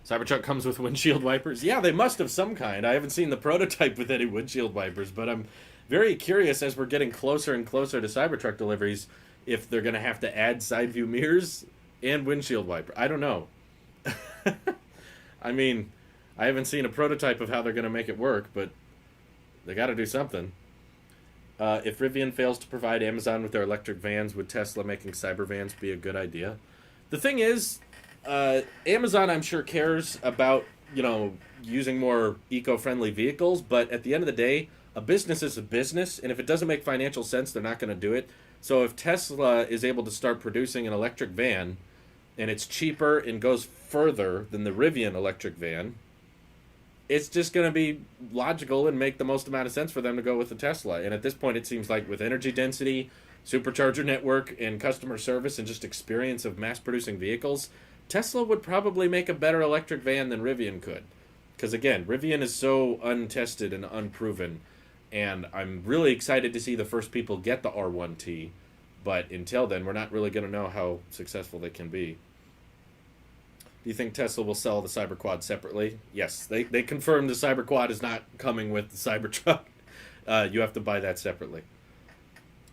Speaker 1: Cybertruck comes with windshield wipers. Yeah, they must have some kind. I haven't seen the prototype with any windshield wipers, but I'm very curious as we're getting closer and closer to Cybertruck deliveries if they're going to have to add side view mirrors and windshield wiper. I don't know. I mean, I haven't seen a prototype of how they're going to make it work, but they got to do something. If Rivian fails to provide Amazon with their electric vans, would Tesla making cyber vans be a good idea? The thing is, Amazon, I'm sure, cares about, you know, using more eco-friendly vehicles, but at the end of the day, a business is a business, and if it doesn't make financial sense, they're not going to do it. So if Tesla is able to start producing an electric van, and it's cheaper and goes further than the Rivian electric van, it's just going to be logical and make the most amount of sense for them to go with the Tesla. And at this point, it seems like with energy density, supercharger network, and customer service, and just experience of mass-producing vehicles, Tesla would probably make a better electric van than Rivian could. Because again, Rivian is so untested and unproven, and I'm really excited to see the first people get the R1T, but until then, we're not really going to know how successful they can be. Do you think Tesla will sell the Cyberquad separately? Yes, they confirmed the Cyberquad is not coming with the Cybertruck. You have to buy that separately.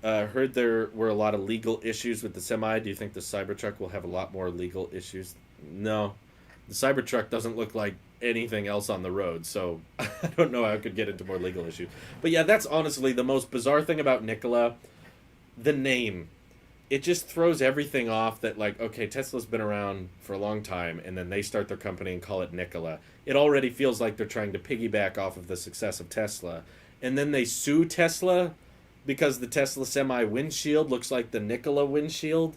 Speaker 1: Heard there were a lot of legal issues with the Semi. Do you think the Cybertruck will have a lot more legal issues? No. The Cybertruck doesn't look like anything else on the road, so I don't know how it could get into more legal issues. But yeah, that's honestly the most bizarre thing about Nikola. The name. It just throws everything off that, like, okay, Tesla's been around for a long time, and then they start their company and call it Nikola. It already feels like they're trying to piggyback off of the success of Tesla. And then they sue Tesla because the Tesla Semi windshield looks like the Nikola windshield.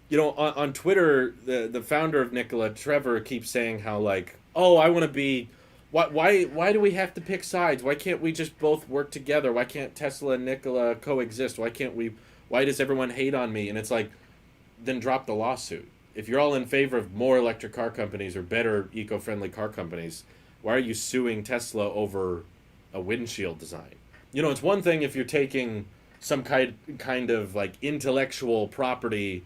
Speaker 1: You know, on Twitter, the founder of Nikola, Trevor, keeps saying how, like, oh, I want to be... Why do we have to pick sides? Why can't we just both work together? Why can't Tesla and Nikola coexist? Why does everyone hate on me? And it's like, then drop the lawsuit. If you're all in favor of more electric car companies or better eco-friendly car companies, why are you suing Tesla over a windshield design? You know, it's one thing if you're taking some kind of like intellectual property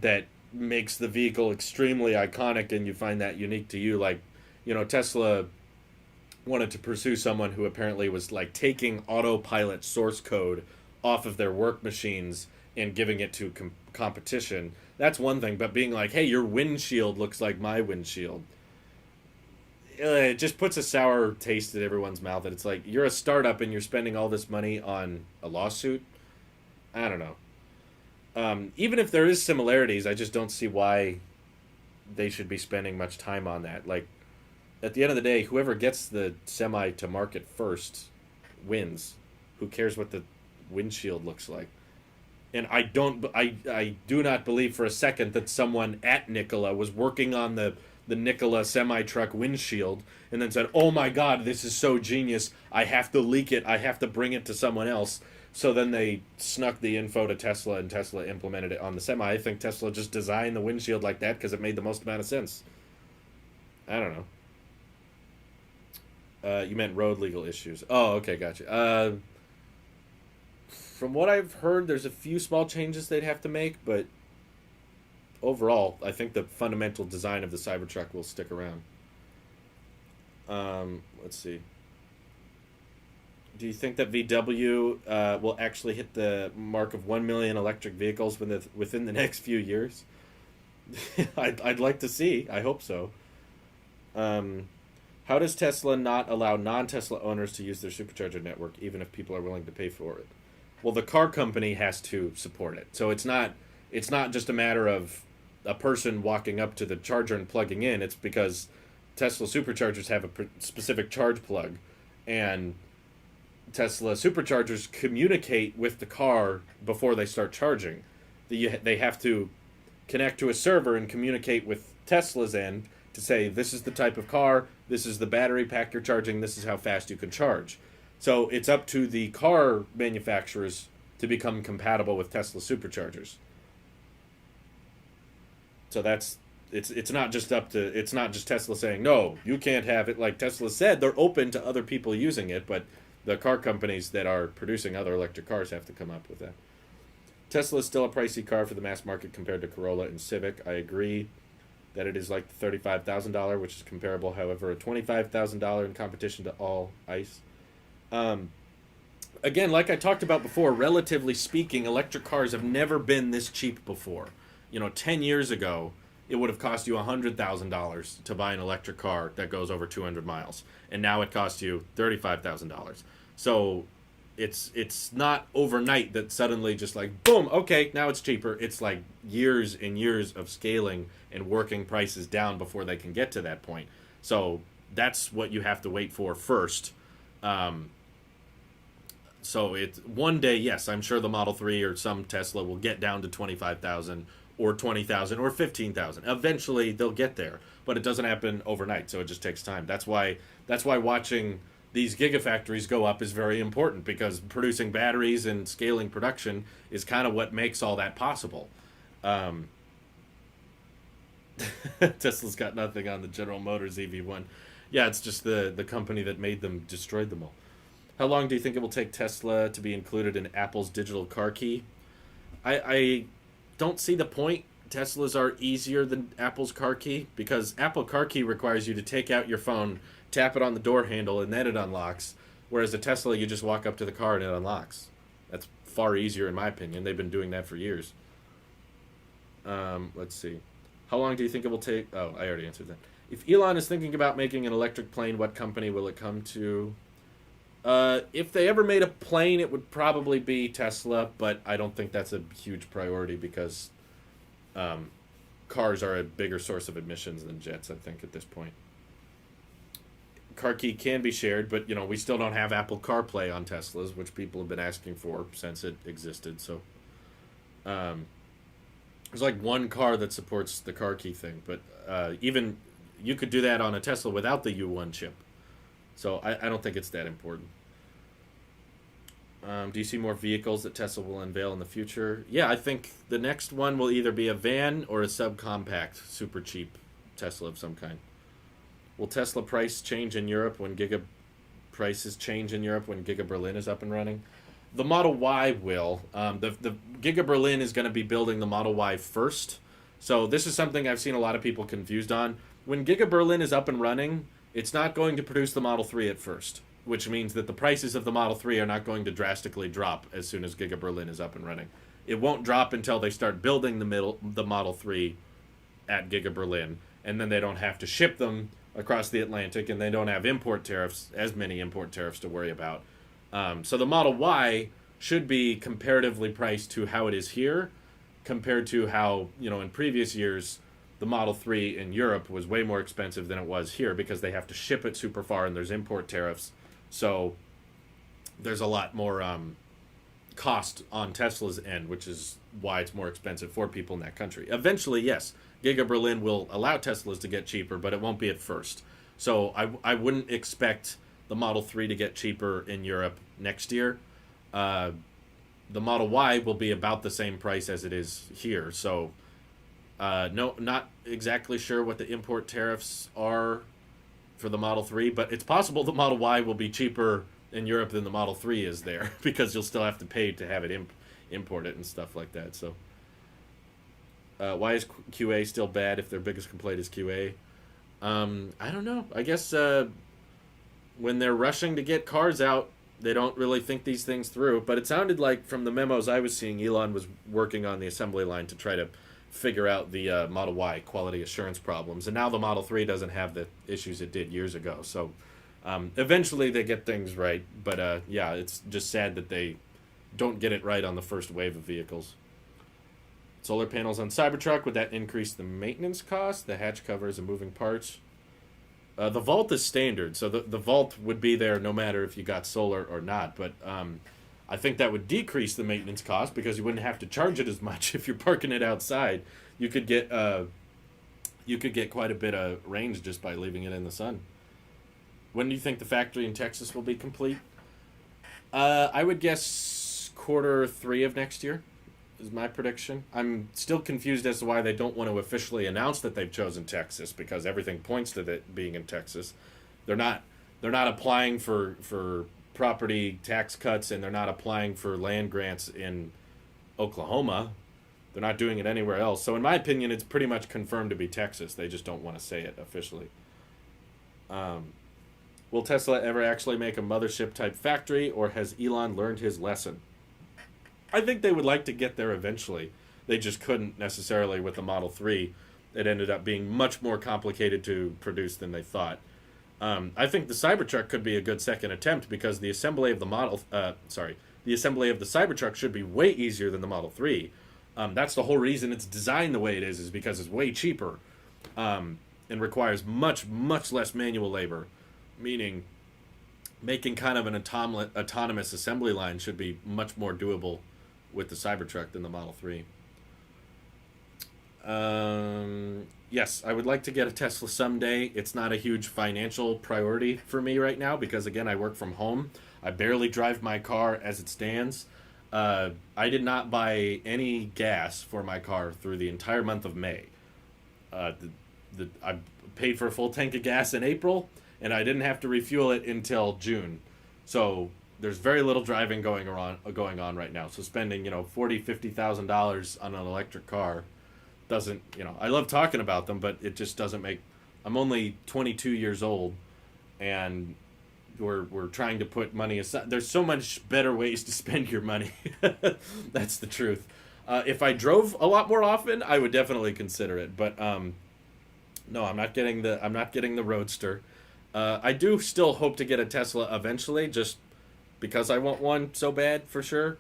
Speaker 1: that makes the vehicle extremely iconic and you find that unique to you. Like, you know, Tesla wanted to pursue someone who apparently was like taking autopilot source code off of their work machines and giving it to competition. That's one thing, but being like, hey, your windshield looks like my windshield, it just puts a sour taste in everyone's mouth. And it's like, you're a startup and you're spending all this money on a lawsuit. I don't know. Even if there is similarities, I just don't see why they should be spending much time on that. Like, at the end of the day, whoever gets the Semi to market first wins. Who cares what the windshield looks like? And I do not believe for a second that someone at Nikola was working on the Nikola semi-truck windshield and then said, oh my god, this is so genius, I have to leak it, I have to bring it to someone else. So then they snuck the info to Tesla and Tesla implemented it on the Semi. I think Tesla just designed the windshield like that because it made the most amount of sense. I don't know. You meant road legal issues. Oh, okay, gotcha. From what I've heard, there's a few small changes they'd have to make, but overall, I think the fundamental design of the Cybertruck will stick around. Let's see. Do you think that VW will actually hit the mark of 1 million electric vehicles within the next few years? I'd like to see. I hope so. How does Tesla not allow non-Tesla owners to use their supercharger network, even if people are willing to pay for it? Well, the car company has to support it. So it's not just a matter of a person walking up to the charger and plugging in. It's because Tesla superchargers have a specific charge plug, and Tesla superchargers communicate with the car before they start charging. They have to connect to a server and communicate with Tesla's end to say, this is the type of car, this is the battery pack you're charging, this is how fast you can charge. So it's up to the car manufacturers to become compatible with Tesla superchargers. So It's not just Tesla saying no, you can't have it. Like Tesla said, they're open to other people using it, but the car companies that are producing other electric cars have to come up with that. Tesla is still a pricey car for the mass market compared to Corolla and Civic. I agree that it is like the $35,000, which is comparable, however, a $25,000 in competition to all ICE. Again, like I talked about before, relatively speaking, electric cars have never been this cheap before. 10 years ago, it would have cost you $100,000 to buy an electric car that goes over 200 miles. And now it costs you $35,000. So it's not overnight that suddenly just like, boom, okay, now it's cheaper. It's like years and years of scaling and working prices down before they can get to that point. So that's what you have to wait for first. So it's one day, yes, I'm sure the Model 3 or some Tesla will get down to 25,000 or 20,000 or 15,000. Eventually they'll get there, but it doesn't happen overnight, so it just takes time. That's why watching these gigafactories go up is very important, because producing batteries and scaling production is kind of what makes all that possible. Tesla's got nothing on the General Motors EV1. Yeah, it's just the company that made them destroyed them all. How long do you think it will take Tesla to be included in Apple's digital car key? I don't see the point. Teslas are easier than Apple's car key, because Apple car key requires you to take out your phone, tap it on the door handle, and then it unlocks. Whereas a Tesla, you just walk up to the car and it unlocks. That's far easier in my opinion. They've been doing that for years. Let's see. How long do you think it will take? Oh, I already answered that. If Elon is thinking about making an electric plane, what company will it come to? If they ever made a plane, it would probably be Tesla, but I don't think that's a huge priority, because cars are a bigger source of emissions than jets, I think, at this point. Car key can be shared, but we still don't have Apple CarPlay on Teslas, which people have been asking for since it existed. So there's like one car that supports the car key thing, but even you could do that on a Tesla without the U1 chip. So I don't think it's that important. Do you see more vehicles that Tesla will unveil in the future? Yeah, I think the next one will either be a van or a subcompact, super cheap Tesla of some kind. Will Tesla price change in Europe when prices change in Europe when Giga Berlin is up and running? The Model Y will. The Giga Berlin is going to be building the Model Y first. So this is something I've seen a lot of people confused on. When Giga Berlin is up and running, it's not going to produce the Model 3 at first, which means that the prices of the Model 3 are not going to drastically drop as soon as Giga Berlin is up and running. It won't drop until they start building the Model 3 at Giga Berlin, and then they don't have to ship them across the Atlantic, and they don't have as many import tariffs to worry about. So the Model Y should be comparatively priced to how it is here, compared to how, in previous years, the Model 3 in Europe was way more expensive than it was here, because they have to ship it super far and there's import tariffs. So there's a lot more cost on Tesla's end, which is why it's more expensive for people in that country. Eventually, yes, Giga Berlin will allow Teslas to get cheaper, but it won't be at first. So I wouldn't expect the Model 3 to get cheaper in Europe next year. The Model Y will be about the same price as it is here. So no, not exactly sure what the import tariffs are for the Model 3, but it's possible the Model Y will be cheaper in Europe than the Model 3 is there, because you'll still have to pay to have it import it and stuff like that. So why is QA still bad if their biggest complaint is QA? I don't know. I guess when they're rushing to get cars out, they don't really think these things through. But it sounded like from the memos I was seeing, Elon was working on the assembly line to try to figure out the Model Y quality assurance problems. And now the Model 3 doesn't have the issues it did years ago. So eventually they get things right. But yeah, it's just sad that they don't get it right on the first wave of vehicles. Solar panels on Cybertruck, would that increase the maintenance cost? The hatch covers and moving parts? The vault is standard, so the vault would be there no matter if you got solar or not. But I think that would decrease the maintenance cost, because you wouldn't have to charge it as much if you're parking it outside. You could get quite a bit of range just by leaving it in the sun. When do you think the factory in Texas will be complete? I would guess Q3 of next year. is my prediction. I'm still confused as to why they don't want to officially announce that they've chosen Texas, because everything points to it being in Texas. They're not applying for property tax cuts, and they're not applying for land grants in Oklahoma. They're not doing it anywhere else. So in my opinion, it's pretty much confirmed to be Texas. They just don't want to say it officially. Will Tesla ever actually make a mothership type factory, or has Elon learned his lesson? I think they would like to get there eventually. They just couldn't necessarily with the Model 3. It ended up being much more complicated to produce than they thought. I think the Cybertruck could be a good second attempt, because the assembly of the the assembly of the Cybertruck should be way easier than the Model 3. That's the whole reason it's designed the way it is because it's way cheaper, and requires much, much less manual labor, meaning making kind of an autonomous assembly line should be much more doable with the Cybertruck than the Model 3. Yes, I would like to get a Tesla someday. It's not a huge financial priority for me right now because, again, I work from home. I barely drive my car as it stands. I did not buy any gas for my car through the entire month of May. I paid for a full tank of gas in April, and I didn't have to refuel it until June. So there's very little driving going on right now. So spending, $40,000-$50,000 on an electric car doesn't, I love talking about them, but it just doesn't make. I'm only 22 years old, and we're trying to put money aside. There's so much better ways to spend your money. That's the truth. If I drove a lot more often, I would definitely consider it. But no, I'm not getting the Roadster. I do still hope to get a Tesla eventually, just because I want one so bad for sure.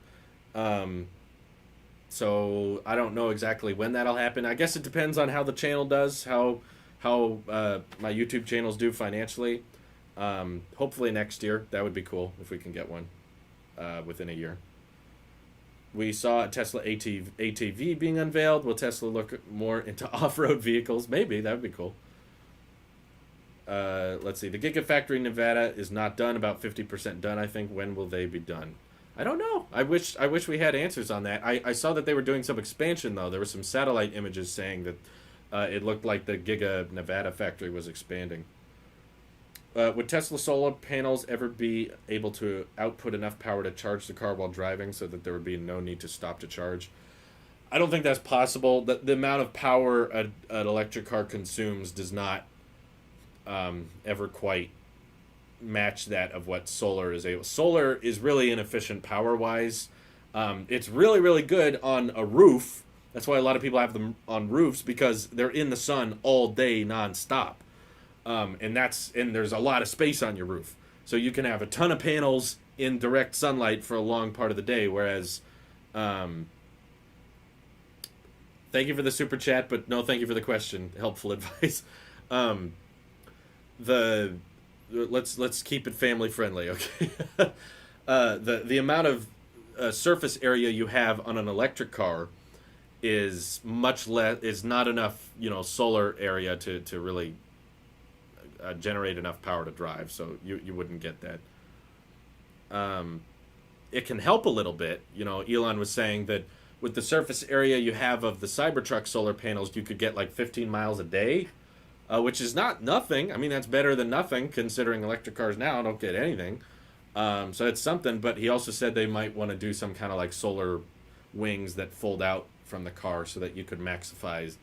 Speaker 1: So I don't know exactly when that'll happen. I guess it depends on how the channel does, how my YouTube channels do financially. Hopefully next year. That would be cool if we can get one within a year. We saw a Tesla ATV being unveiled. Will Tesla look more into off-road vehicles? Maybe. That would be cool. Let's see. The Gigafactory in Nevada is not done. About 50% done, I think. When will they be done? I don't know. I wish we had answers on that. I saw that they were doing some expansion, though. There were some satellite images saying that it looked like the Giga Nevada factory was expanding. Would Tesla solar panels ever be able to output enough power to charge the car while driving so that there would be no need to stop to charge? I don't think that's possible. The amount of power an electric car consumes does not ever quite match that of what solar is able. Solar is really inefficient power-wise. It's really, really good on a roof. That's why a lot of people have them on roofs, because they're in the sun all day nonstop. And there's a lot of space on your roof. So you can have a ton of panels in direct sunlight for a long part of the day, whereas thank you for the super chat, but no thank you for the question. Helpful advice. Let's keep it family friendly, okay? The amount of surface area you have on an electric car is much less. Is not enough, solar area to really generate enough power to drive. So you wouldn't get that. It can help a little bit. Elon was saying that with the surface area you have of the Cybertruck solar panels, you could get like 15 miles a day. Which is not nothing. I mean, that's better than nothing, considering electric cars now don't get anything. So it's something, but he also said they might want to do some kind of like solar wings that fold out from the car so that you could maximize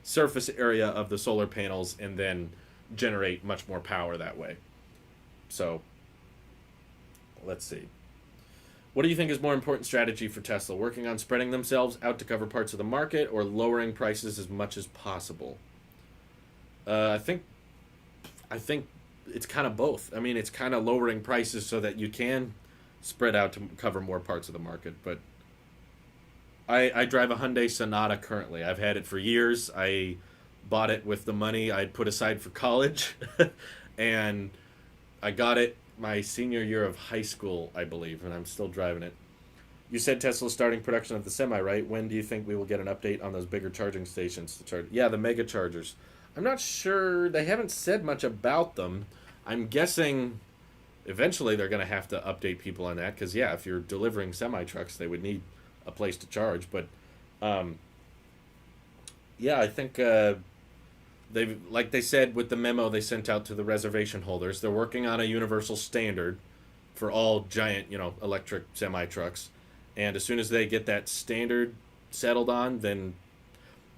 Speaker 1: surface area of the solar panels and then generate much more power that way. So, let's see. What do you think is more important strategy for Tesla? Working on spreading themselves out to cover parts of the market, or lowering prices as much as possible? I think it's kind of both. I mean, it's kind of lowering prices so that you can spread out to cover more parts of the market. But I drive a Hyundai Sonata currently. I've had it for years. I bought it with the money I'd put aside for college, and I got it my senior year of high school, I believe, and I'm still driving it. You said Tesla's starting production of the Semi, right? When do you think we will get an update on those bigger charging stations to charge? Yeah, the mega chargers. I'm not sure. They haven't said much about them. I'm guessing eventually they're going to have to update people on that because, yeah, if you're delivering semi-trucks, they would need a place to charge. But, yeah, I think like they said with the memo they sent out to the reservation holders, they're working on a universal standard for all giant, electric semi-trucks. And as soon as they get that standard settled on, then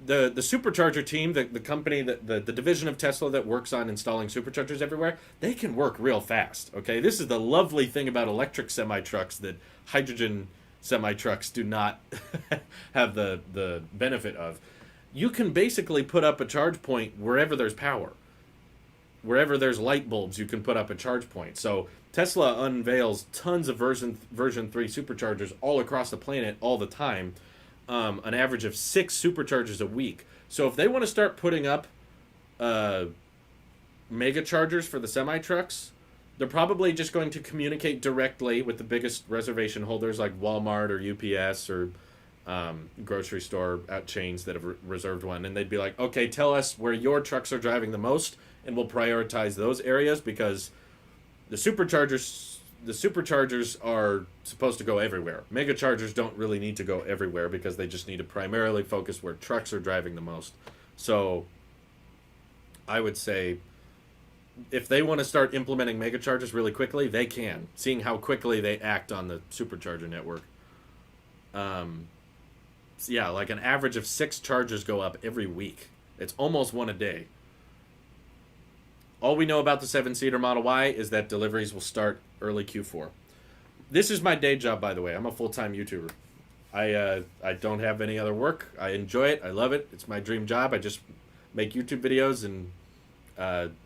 Speaker 1: the Supercharger team, the company, the division of Tesla that works on installing superchargers everywhere, they can work real fast, okay? This is the lovely thing about electric semi-trucks that hydrogen semi-trucks do not have the benefit of. You can basically put up a charge point wherever there's power. Wherever there's light bulbs, you can put up a charge point. So Tesla unveils tons of version 3 superchargers all across the planet all the time, an average of 6 superchargers a week. So if they want to start putting up mega chargers for the semi-trucks, they're probably just going to communicate directly with the biggest reservation holders like Walmart or UPS or grocery store chains that have reserved one, and they'd be like, okay, tell us where your trucks are driving the most, and we'll prioritize those areas because the superchargers are supposed to go everywhere. Mega chargers don't really need to go everywhere because they just need to primarily focus where trucks are driving the most. So I would say if they want to start implementing mega chargers really quickly, they can, seeing how quickly they act on the supercharger network. Yeah, like an average of 6 chargers go up every week. It's almost one a day. All we know about the 7-seater Model Y is that deliveries will start early Q4. This is my day job, by the way. I'm a full-time YouTuber. I don't have any other work. I enjoy it. I love it. It's my dream job. I just make YouTube videos and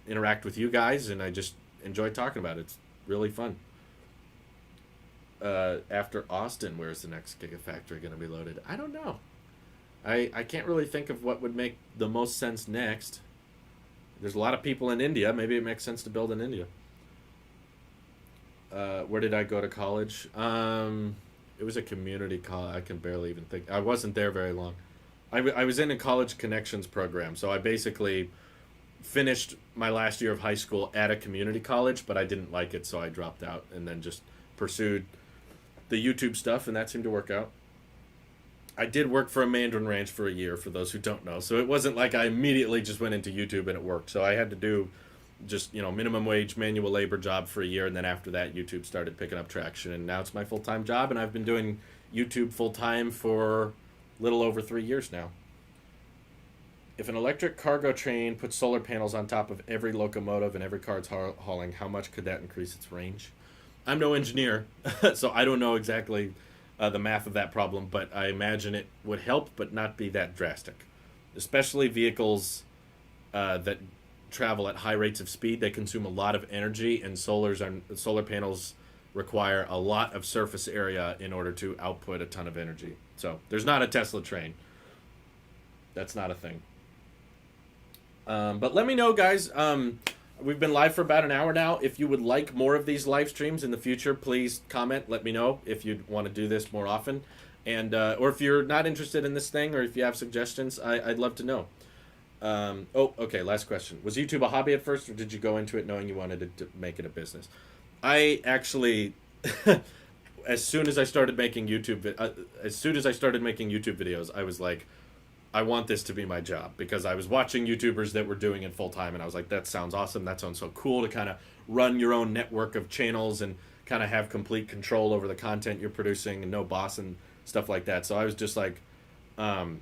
Speaker 1: interact with you guys, and I just enjoy talking about it. It's really fun. After Austin, where's the next Gigafactory going to be loaded? I don't know. I can't really think of what would make the most sense next. There's a lot of people in India. Maybe it makes sense to build in India. Where did I go to college? It was a community college. I can barely even think. I wasn't there very long. I was in a college connections program, so I basically finished my last year of high school at a community college, but I didn't like it, so I dropped out and then just pursued the YouTube stuff, and that seemed to work out. I did work for a Mandarin Ranch for a year, for those who don't know. So it wasn't like I immediately just went into YouTube and it worked. So I had to do just, minimum wage manual labor job for a year, and then after that, YouTube started picking up traction, and now it's my full-time job, and I've been doing YouTube full-time for a little over 3 years now. If an electric cargo train puts solar panels on top of every locomotive and every car it's hauling, how much could that increase its range? I'm no engineer, so I don't know exactly the math of that problem, but I imagine it would help, but not be that drastic. Especially vehicles that travel at high rates of speed, they consume a lot of energy, and solar panels require a lot of surface area in order to output a ton of energy. So there's not a Tesla train. That's not a thing. But let me know, guys. We've been live for about an hour now. If you would like more of these live streams in the future, please comment. Let me know if you'd want to do this more often. And or if you're not interested in this thing, or if you have suggestions, I'd love to know. Okay, last question. Was YouTube a hobby at first, or did you go into it knowing you wanted to make it a business? I actually, as soon as I started making YouTube videos, I was like, I want this to be my job, because I was watching YouTubers that were doing it full time, and I was like, that sounds awesome. That sounds so cool to kind of run your own network of channels and kind of have complete control over the content you're producing and no boss and stuff like that. So I was just like, I'm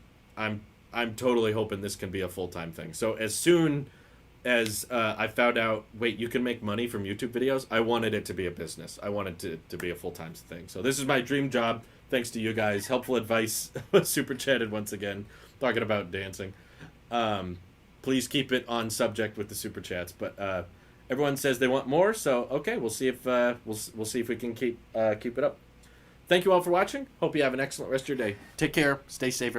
Speaker 1: totally hoping this can be a full-time thing. So as soon as I found out, wait, you can make money from YouTube videos, I wanted it to be a business. I wanted to be a full-time thing. So this is my dream job, thanks to you guys. Helpful advice, super chatted once again, talking about dancing. Please keep it on subject with the super chats. But everyone says they want more, so okay, we'll see if we'll see if we can keep it up. Thank you all for watching. Hope you have an excellent rest of your day. Take care. Stay safe.